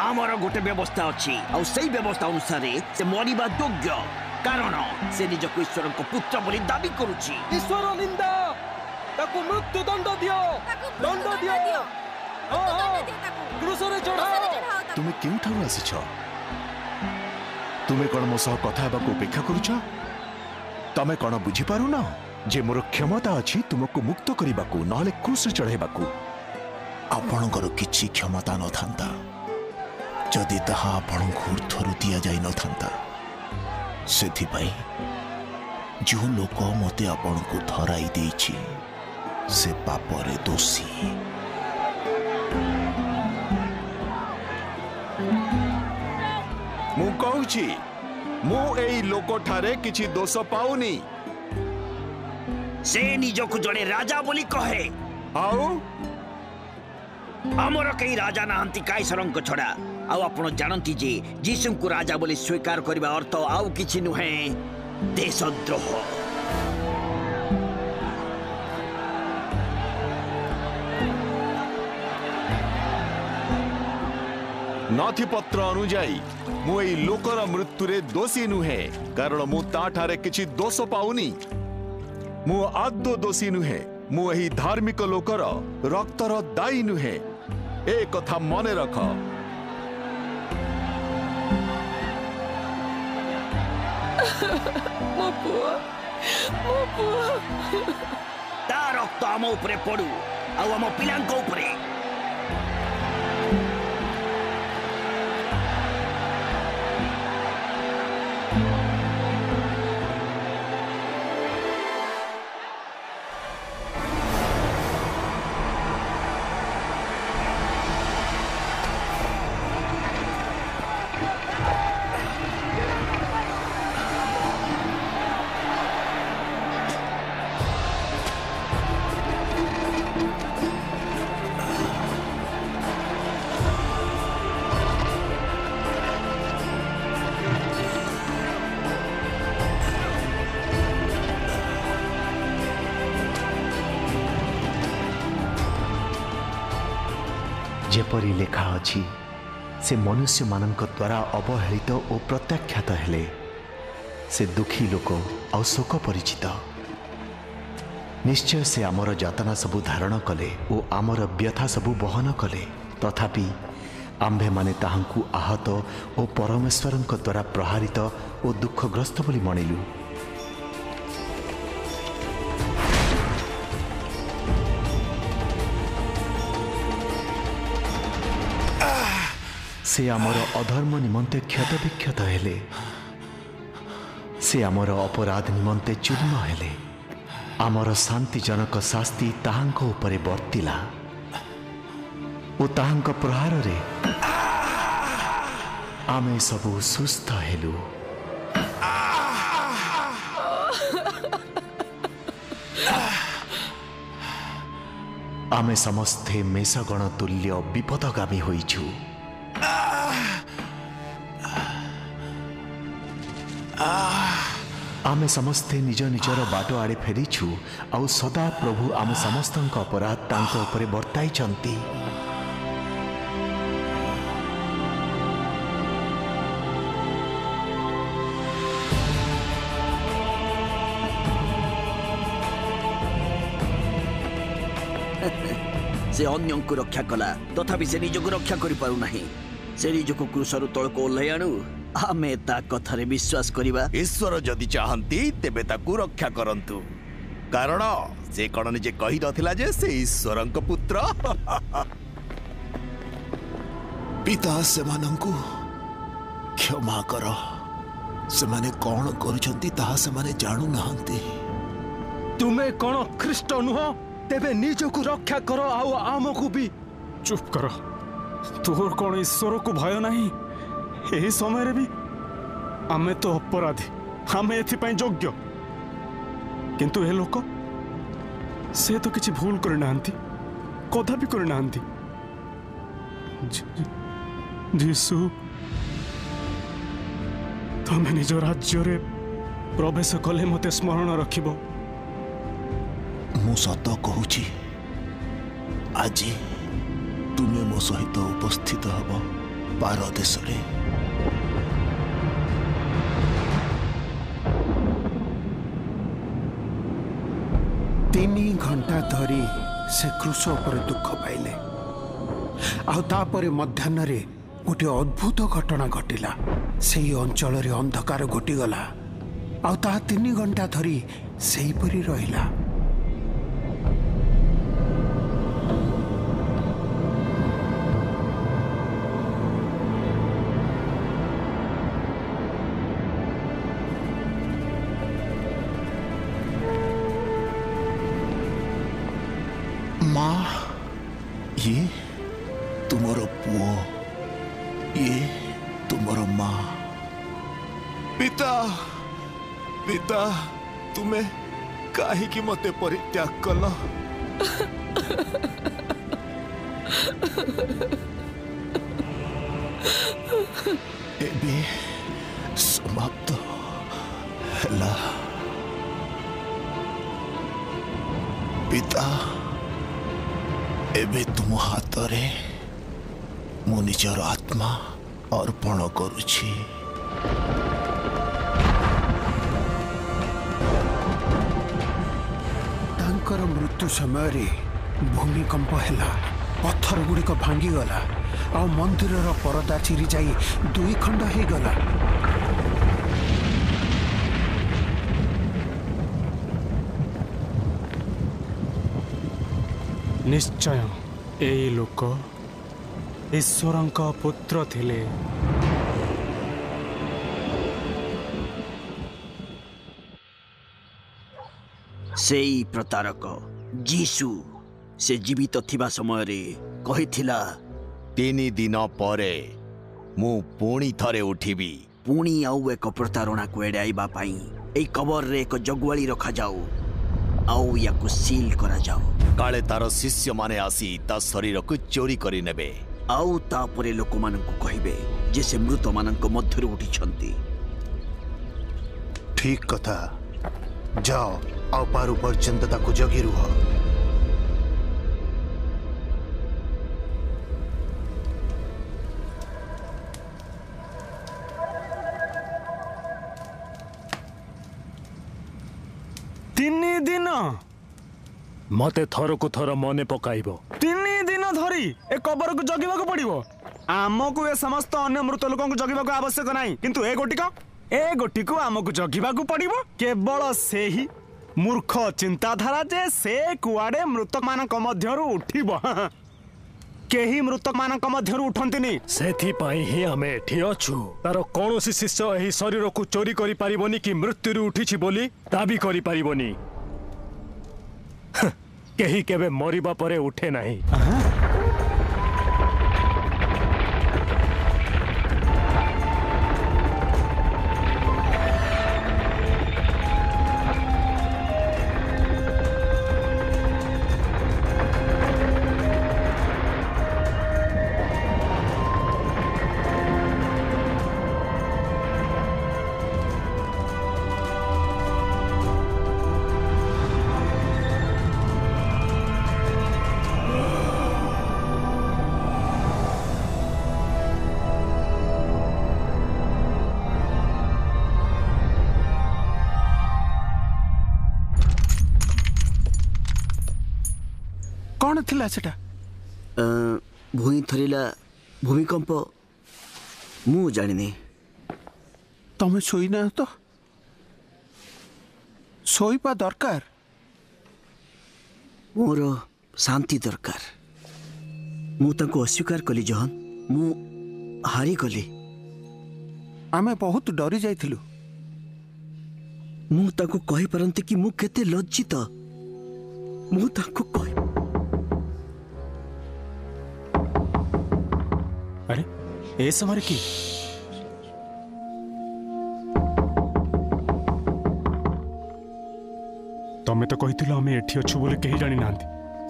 आमर गोटे व्यवस्था अच्छी और सही व्यवस्था अनुसार से मरिबा योग्य कारण से निजको ईश्वर को पुत्र बोली दाबी करुछि। ईश्वर निंदा ताकू मृत्यु दंड दियो दंड दियो क्रूसरे चढ़ाओ। तुमे केउठारु आसिछ? तुमे कोन मो सह कथा हेबाकू अपेक्षा करूछ? तमे कोन बुझी पारु न जे मोर क्षमता अछि तुमको मुक्त करिबाकू नहले क्रूस चढ़ाइबाकू। आपणकर किछि क्षमता न थांता जदि ताहा आपणको ऊर्ध्वरु दिया जाई न थांता। सेथिपाई जो लोक मते आपणको धराई देछि से पापरे दोषी। मु कहूछि मु एई लोक ठारे किछि दोष पाउनी। से निजको जड़े राजा बोली कहे आउ आमर कई राजा नाहंती काइसरंक छड़ा आउ आपण जानती जे जीसु को राजा बोली स्वीकार करबा अर्थ आउ किछि नुहे देशद्रोह। नथिपत्र अनुजाई मु एई लोकर मृत्युरे दोषी नुहे कारण मु ताठारे किछि दोष पाउनी। मु आदो दोषी नुहे मु एही धार्मिक लोकर रक्तर दायी नुहे ए कथा मने रख। ता रक्त आम उपरे पड़ू आउ आम पिलांक उपरे। जेपरी लेखा अछि से मनुष्य मानक द्वारा अवहेलित और प्रत्याख्यात हेले से दुखी लोक और शोक परिचित। निश्चय से आमर यातना सबु धारण कले और आमर व्यथा सबु बहन कले तथापि आम्भे माने ताहांकु आहत और परमेश्वरंक द्वारा प्रहारित और दुखग्रस्त बोली मणिलु। से आमर अधर्म निमंते क्षत विक्षत हेले से आमर अपराध निमंते चूर्ण हेले आमर शांतिजनक शास्ति ताहांक उपरे वर्तिला ओ ताहांक प्रहार रे आमे सबु सुस्थ हेलु। आमे समस्ते मेषगण तुल्य विपदगामी होइछु। आमे समस्ते निज निजर बाट आड़े फेरीछु आउ सदा प्रभु आम समस्तंक अपराध तांक उपरे वर्ताइछंती। से अन्यों को रक्षा कला तथापि से निजको रक्षा करि पारु नाही। से निजको क्रूसरु तळको ओल्हाई आनु आमे ता कथारे विश्वास करिबा। ईश्वर जदि चाहंती तेबे ताकू रक्षा करंतु कारण से कण निजे कहि नथिला जे से ईश्वरंक पुत्र। पिता सेमानंकु क्षमा कर से माने कौन करुछंती ताहा से माने जानु नहंती। तुमे कौन ख्रीष्ट नुह तेबे निजको रक्षा करो आउ आमको भी। चुप कर तोर कौन ईश्वर को भय नहीं। यही समय भी आमे तो अपराधी आमे एथिपाई योग्य किंतु ए लोक से तो किछि भूल कर नांती कथा भी कर नांती। जीसु तमे निज राज्य रे प्रवेश कले मते स्मरण रखिबो। मु सत कहूची आज ତୁମେ ମୋ ସହିତ ଉପସ୍ଥିତ ହେବ ପାରଦେଶରେ। ତିନି ଘଣ୍ଟା ଧରି ସେ କ୍ରୁଶ ଉପରେ ଦୁଃଖ ପାଇଲେ। ଆଉ ତାପରେ ମଧ୍ୟାହ୍ନରେ ଗୋଟିଏ ଅଦ୍ଭୁତ ଘଟଣା ଘଟିଲା। ସେହି ଅଞ୍ଚଳରେ ଅନ୍ଧକାର ଘୋଟିଗଲା ଆଉ ତାହା 3 ଘଣ୍ଟା ଧରି ସେହିପରି ରହିଲା। ମା, ଇଏ ତୁମର ପୁଅ, ଇଏ ତୁମର ମା। ପିତା ପିତା ତୁମେ କାହିଁକି ମତେ ପରିତ୍ୟାଗ କଲ? ଏବେ ସମାପ୍ତ ହେଲା। ପିତା, ଏବେ ତୁମ ହାତରେ ମୁଁ ନିଜର ଆତ୍ମା ଅର୍ପଣ କରୁଛି। ତାଙ୍କର ମୃତ୍ୟୁ ସମୟରେ ଭୂମିକମ୍ପ ହେଲା, ପଥର ଗୁଡ଼ିକ ଭାଙ୍ଗିଗଲା ଆଉ ମନ୍ଦିରର ପରଦା ଚିରି ଯାଇ 2 ଖଣ୍ଡ ହେଇଗଲା। ନିଶ୍ଚୟ ଏଇ ଲୋକ ଈଶ୍ୱରଙ୍କ ପୁତ୍ର ଥିଲେ। ସେଇ ପ୍ରତାରକ ଯୀଶୁ ସେ ଜୀବିତ ଥିବା ସମୟରେ କହିଥିଲା, 3 ଦିନ ପରେ ମୁଁ ପୁଣି ଥରେ ଉଠିବି। ପୁଣି ଆଉ ଏକ ପ୍ରତାରଣାକୁ ଏଡ଼ାଇବା ପାଇଁ ଏଇ କବରରେ ଏକ ଜଗୁଆଳି ରଖାଯାଉ ଆଉ ୟାକୁ ସିଲ୍ କରାଯାଉ। କାଳେ ତାର ଶିଷ୍ୟମାନେ ଆସି ତା ଶରୀରକୁ ଚୋରି କରି ନେବେ ଆଉ ତାପରେ ଲୋକମାନଙ୍କୁ କହିବେ ଯେ ସେ ମୃତମାନଙ୍କ ମଧ୍ୟରୁ ଉଠିଛନ୍ତି। ଠିକ୍ କଥା। ଯାଅ ଆଉ ପାରୁ ପର୍ଯ୍ୟନ୍ତ ତାକୁ ଜଗି ରୁହ। ତିନି ଦିନ ମତେ ଥରକୁ ଥର ମନେ ପକାଇବ। 3 ଦିନ ଧରି ଏ କବରକୁ ଜଗିବାକୁ ପଡିବ। ଆମକୁ ଏ ସମସ୍ତ ଅନ୍ୟ ମୃତ ଲୋକଙ୍କୁ ଜଗିବାକୁ ଆବଶ୍ୟକ ନାହିଁ, କିନ୍ତୁ ଏ ଗୋଟିକୁ ଆମକୁ ଜଗିବାକୁ ପଡିବ। କେବଳ ସେହି ମୂର୍ଖ ଚିନ୍ତାଧାରା ଯେ ସେ କୁଆଡେ ମୃତକମାନଙ୍କ ମଧ୍ୟରୁ ଉଠିବ। କେହି ମୃତକମାନଙ୍କ ମଧ୍ୟରୁ ଉଠନ୍ତିନି। ସେଥିପାଇଁ ହିଁ ଆମେ ଏଠି ଅଛୁ। ତାର କୌଣସି ଶିଷ୍ୟ ଏହି ଶରୀରକୁ ଚୋରି କରିପାରିବନି କି ମୃତ୍ୟୁରୁ ଉଠିଛି ବୋଲି ଦାବି କରିପାରିବନି। କେହି କେବେ ମରିବା ପରେ ଉଠେ ନାହିଁ। କ'ଣ ଥିଲା ସେଟା? ଭୂଇଁ ଥରିଲା, ଭୂମିକମ୍ପ। ମୁଁ ଜାଣିନି। ତମେ ଶୋଇନା ତ? ଶୋଇବା ଦରକାର। ମୋର ଶାନ୍ତି ଦରକାର। ମୁଁ ତାଙ୍କୁ ଅସ୍ୱୀକାର କଲି ଜହନ। ମୁଁ ହାରିଗଲି। ଆମେ ବହୁତ ଡରି ଯାଇଥିଲୁ। ମୁଁ ତାଙ୍କୁ କହିପାରନ୍ତି କି ମୁଁ କେତେ ଲଜ୍ଜିତ। ମୁଁ ତାଙ୍କୁ କହି ଆରେ ଏ ସମୟରେ କି? ତମେ ତ କହିଥିଲ ଆମେ ଏଠି ଅଛୁ ବୋଲି କେହି ଜାଣିନାହାନ୍ତି।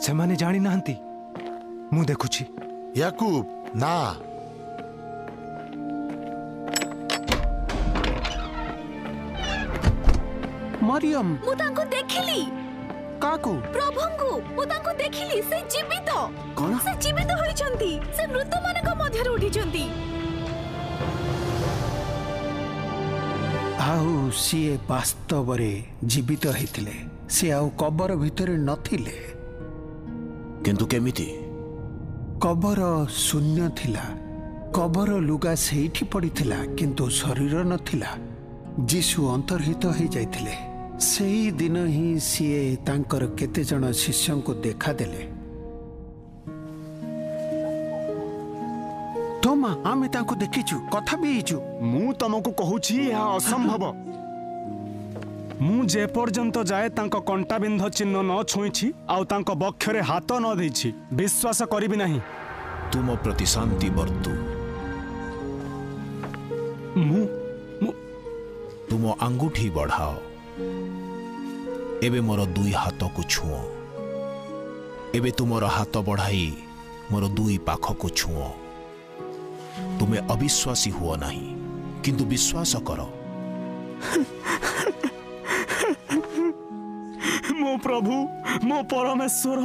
ସେମାନେ ଜାଣିନାହାନ୍ତି। ମୁଁ ଦେଖୁଛି। ୟାକୁବ, ନା। ମରିୟମ, ମୁଁ ତାଙ୍କୁ ଦେଖିଲି। काकू प्रभुଙ୍କୁ ମୁଁ ତାଙ୍କୁ ଦେଖିଲି ସେ ଜୀବିତ କଣ ସେ ଜୀବିତ ହୋଇଛନ୍ତି ସେ ମୃତମାନଙ୍କ ମଧ୍ୟରୁ ଉଠିଛନ୍ତି ଆଉ ସିଏ ବାସ୍ତବରେ ଜୀବିତ ହେଇଥିଲେ ସେ ଆଉ କବର ଭିତରେ ନଥିଲେ କିନ୍ତୁ କେମିତି କବର ଶୂନ୍ୟ ଥିଲା କବର ଲୁଗା ସେଇଠି ପଡ଼ିଥିଲା କିନ୍ତୁ ଶରୀର ନଥିଲା ଯୀଶୁ ଅନ୍ତର୍ହିତ ହେଇଯାଇଥିଲେ ସେଇ ଦିନ ହିଁ ସିଏ ତାଙ୍କର କେତେଜଣ ଶିଷ୍ୟଙ୍କୁ ଦେଖାଦେଲେ ତୋମା ଆମେ ତାଙ୍କୁ ଦେଖିଛୁ କଥା ବି ହେଇଛୁ ମୁଁ ତମକୁ କହୁଛି ଏହା ଅସମ୍ଭବ ମୁଁ ଯେ ପର୍ଯ୍ୟନ୍ତ ଯାଏ ତାଙ୍କ କଣ୍ଟା ବିନ୍ଧ ଚିହ୍ନ ନ ଛୁଇଁଛି ଆଉ ତାଙ୍କ ବକ୍ଷରେ ହାତ ନ ଦେଇଛି ବିଶ୍ୱାସ କରିବି ନାହିଁ ତୁମ ପ୍ରତି ଶାନ୍ତି ବର୍ତ୍ତୁ ତୁମ ଆଙ୍ଗୁଠି ବଢ଼ାଅ ଏବେ ମୋର ଦୁଇ ହାତକୁ ଛୁଅଁ ଏବେ ତୁମର ହାତ ବଢ଼ାଇ ମୋର ଦୁଇ ପାଖକୁ ଛୁଅଁ ତୁମେ ଅବିଶ୍ୱାସୀ ହୁଅ ନାହିଁ କିନ୍ତୁ ବିଶ୍ୱାସ କର ମୋ ପ୍ରଭୁ ମୋ ପରମେଶ୍ୱର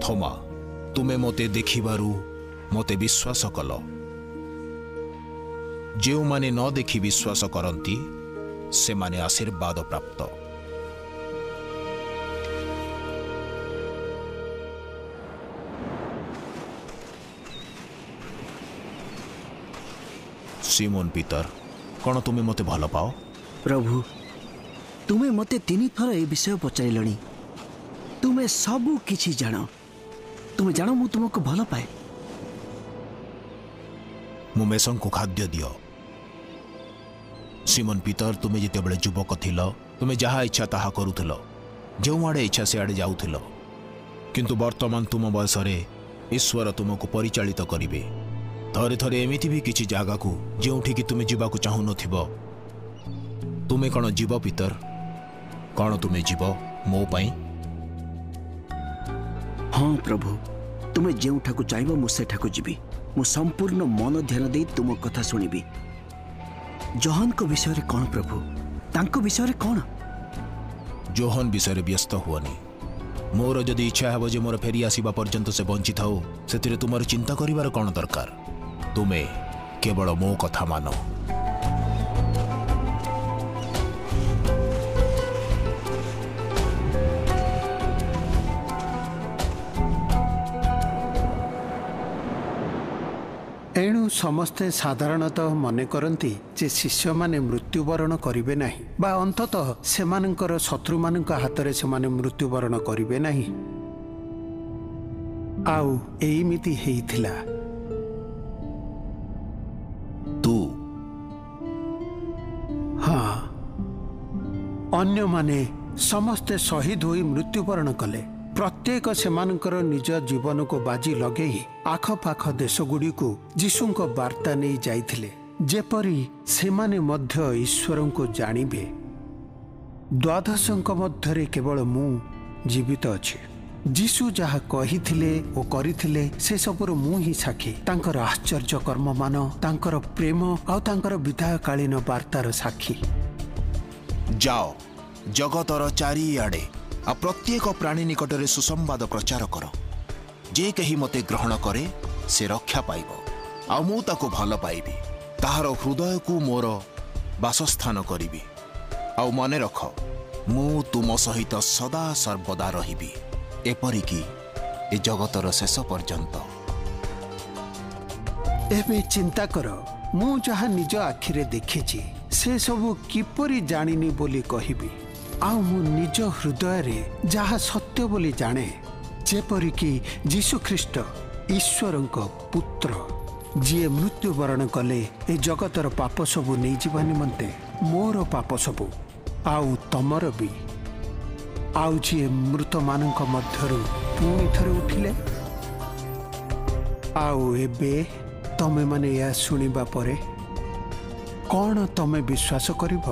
ଥୋମା ତୁମେ ମୋତେ ଦେଖିବାରୁ ମୋତେ ବିଶ୍ୱାସ କଲ ଯେଉଁମାନେ ନ ଦେଖି ବିଶ୍ୱାସ କରନ୍ତି ସେମାନେ ଆଶୀର୍ବାଦ ପ୍ରାପ୍ତ ସିମୋନ ପିତର କ'ଣ ତୁମେ ମୋତେ ଭଲ ପାଅ ପ୍ରଭୁ ତୁମେ ମୋତେ 3 ଥର ଏ ବିଷୟ ପଚାରିଲଣି ତୁମେ ସବୁ କିଛି ଜାଣ ତୁମେ ଜାଣ ମୁଁ ତୁମକୁ ଭଲ ପାଏ ମୁଁ ମେଷଙ୍କୁ ଖାଦ୍ୟ ଦିଅ ସିମୋନ ପିତର ତୁମେ ଯେତେବେଳେ ଯୁବକ ଥିଲ ତୁମେ ଯାହା ଇଚ୍ଛା ତାହା କରୁଥିଲ ଯେଉଁଆଡ଼େ ଇଚ୍ଛା ସେଆଡ଼େ ଯାଉଥିଲ କିନ୍ତୁ ବର୍ତ୍ତମାନ ତୁମ ବୟସରେ ଈଶ୍ୱର ତୁମକୁ ପରିଚାଳିତ କରିବେ ଥରେ ଥରେ ଏମିତି ବି କିଛି ଜାଗାକୁ ଯେଉଁଠିକି ତୁମେ ଯିବାକୁ ଚାହୁଁନଥିବ ତୁମେ କ'ଣ ଯିବ ପିତର କ'ଣ ତୁମେ ଯିବ ମୋ ପାଇଁ ହଁ ପ୍ରଭୁ ତୁମେ ଯେଉଁଠାକୁ ଚାହିଁବ ମୁଁ ସେଠାକୁ ଯିବି ମୁଁ ସମ୍ପୂର୍ଣ୍ଣ ମନ ଧ୍ୟାନ ଦେଇ ତୁମ କଥା ଶୁଣିବି ଜୋହନଙ୍କ ବିଷୟରେ କ'ଣ ପ୍ରଭୁ ତାଙ୍କ ବିଷୟରେ କ'ଣ ଜୋହନ ବିଷୟରେ ବ୍ୟସ୍ତ ହୁଅନି ମୋର ଯଦି ଇଚ୍ଛା ହେବ ଯେ ମୋର ଫେରି ଆସିବା ପର୍ଯ୍ୟନ୍ତ ସେ ବଞ୍ଚିଥାଉ ସେଥିରେ ତୁମର ଚିନ୍ତା କରିବାର କ'ଣ ଦରକାର ତୁମେ କେବଳ ମୋ କଥା ମାନ ଏଣୁ ସମସ୍ତେ ସାଧାରଣତଃ ମନେ କରନ୍ତି ଯେ ଶିଷ୍ୟମାନେ ମୃତ୍ୟୁବରଣ କରିବେ ନାହିଁ ବା ଅନ୍ତତଃ ସେମାନଙ୍କର ଶତ୍ରୁମାନଙ୍କ ହାତରେ ସେମାନେ ମୃତ୍ୟୁବରଣ କରିବେ ନାହିଁ ଆଉ ଏଇମିତି ହେଇଥିଲା ତୁ ହଁ ଅନ୍ୟମାନେ ସମସ୍ତେ ଶହୀଦ ହୋଇ ମୃତ୍ୟୁବରଣ କଲେ ପ୍ରତ୍ୟେକ ସେମାନଙ୍କର ନିଜ ଜୀବନକୁ ବାଜି ଲଗେଇ ଆଖପାଖ ଦେଶଗୁଡ଼ିକୁ ଯୀଶୁଙ୍କ ବାର୍ତ୍ତା ନେଇ ଯାଇଥିଲେ ଯେପରି ସେମାନେ ମଧ୍ୟ ଈଶ୍ୱରଙ୍କୁ ଜାଣିବେ 12ଙ୍କ ମଧ୍ୟରେ କେବଳ ମୁଁ ଜୀବିତ ଅଛି ଯୀଶୁ ଯାହା କହିଥିଲେ ଓ କରିଥିଲେ ସେସବୁର ମୁଁ ହିଁ ସାକ୍ଷୀ ତାଙ୍କର ଆଶ୍ଚର୍ଯ୍ୟ କର୍ମମାନ ତାଙ୍କର ପ୍ରେମ ଆଉ ତାଙ୍କର ବିଦାୟକାଳୀନ ବାର୍ତ୍ତାର ସାକ୍ଷୀ ଯାଅ ଜଗତର ଚାରିଆଡ଼େ ଆଉ ପ୍ରତ୍ୟେକ ପ୍ରାଣୀ ନିକଟରେ ସୁସମ୍ବାଦ ପ୍ରଚାର କର ଯେ କେହି ମୋତେ ଗ୍ରହଣ କରେ ସେ ରକ୍ଷା ପାଇବ ଆଉ ମୁଁ ତାକୁ ଭଲ ପାଇବି ତାହାର ହୃଦୟକୁ ମୋର ବାସସ୍ଥାନ କରିବି ଆଉ ମନେ ରଖ ମୁଁ ତୁମ ସହିତ ସଦା ସର୍ବଦା ରହିବି ଏପରିକି ଏ ଜଗତର ଶେଷ ପର୍ଯ୍ୟନ୍ତ ଏବେ ଚିନ୍ତା କର ମୁଁ ଯାହା ନିଜ ଆଖିରେ ଦେଖିଛି ସେସବୁ କିପରି ଜାଣିନି ବୋଲି କହିବି ଆଉ ମୁଁ ନିଜ ହୃଦୟରେ ଯାହା ସତ୍ୟ ବୋଲି ଜାଣେ ଯେପରିକି ଯୀଶୁଖ୍ରୀଷ୍ଟ ଈଶ୍ୱରଙ୍କ ପୁତ୍ର ଯିଏ ମୃତ୍ୟୁବରଣ କଲେ ଏ ଜଗତର ପାପ ସବୁ ନେଇଯିବା ନିମନ୍ତେ ମୋର ପାପ ସବୁ ଆଉ ତମର ବି ଆଉ ଯିଏ ମୃତମାନଙ୍କ ମଧ୍ୟରୁ ପୁଣି ଥରେ ଉଠିଲେ ଆଉ ଏବେ ତମେମାନେ ଏହା ଶୁଣିବା ପରେ କ'ଣ ତମେ ବିଶ୍ୱାସ କରିବ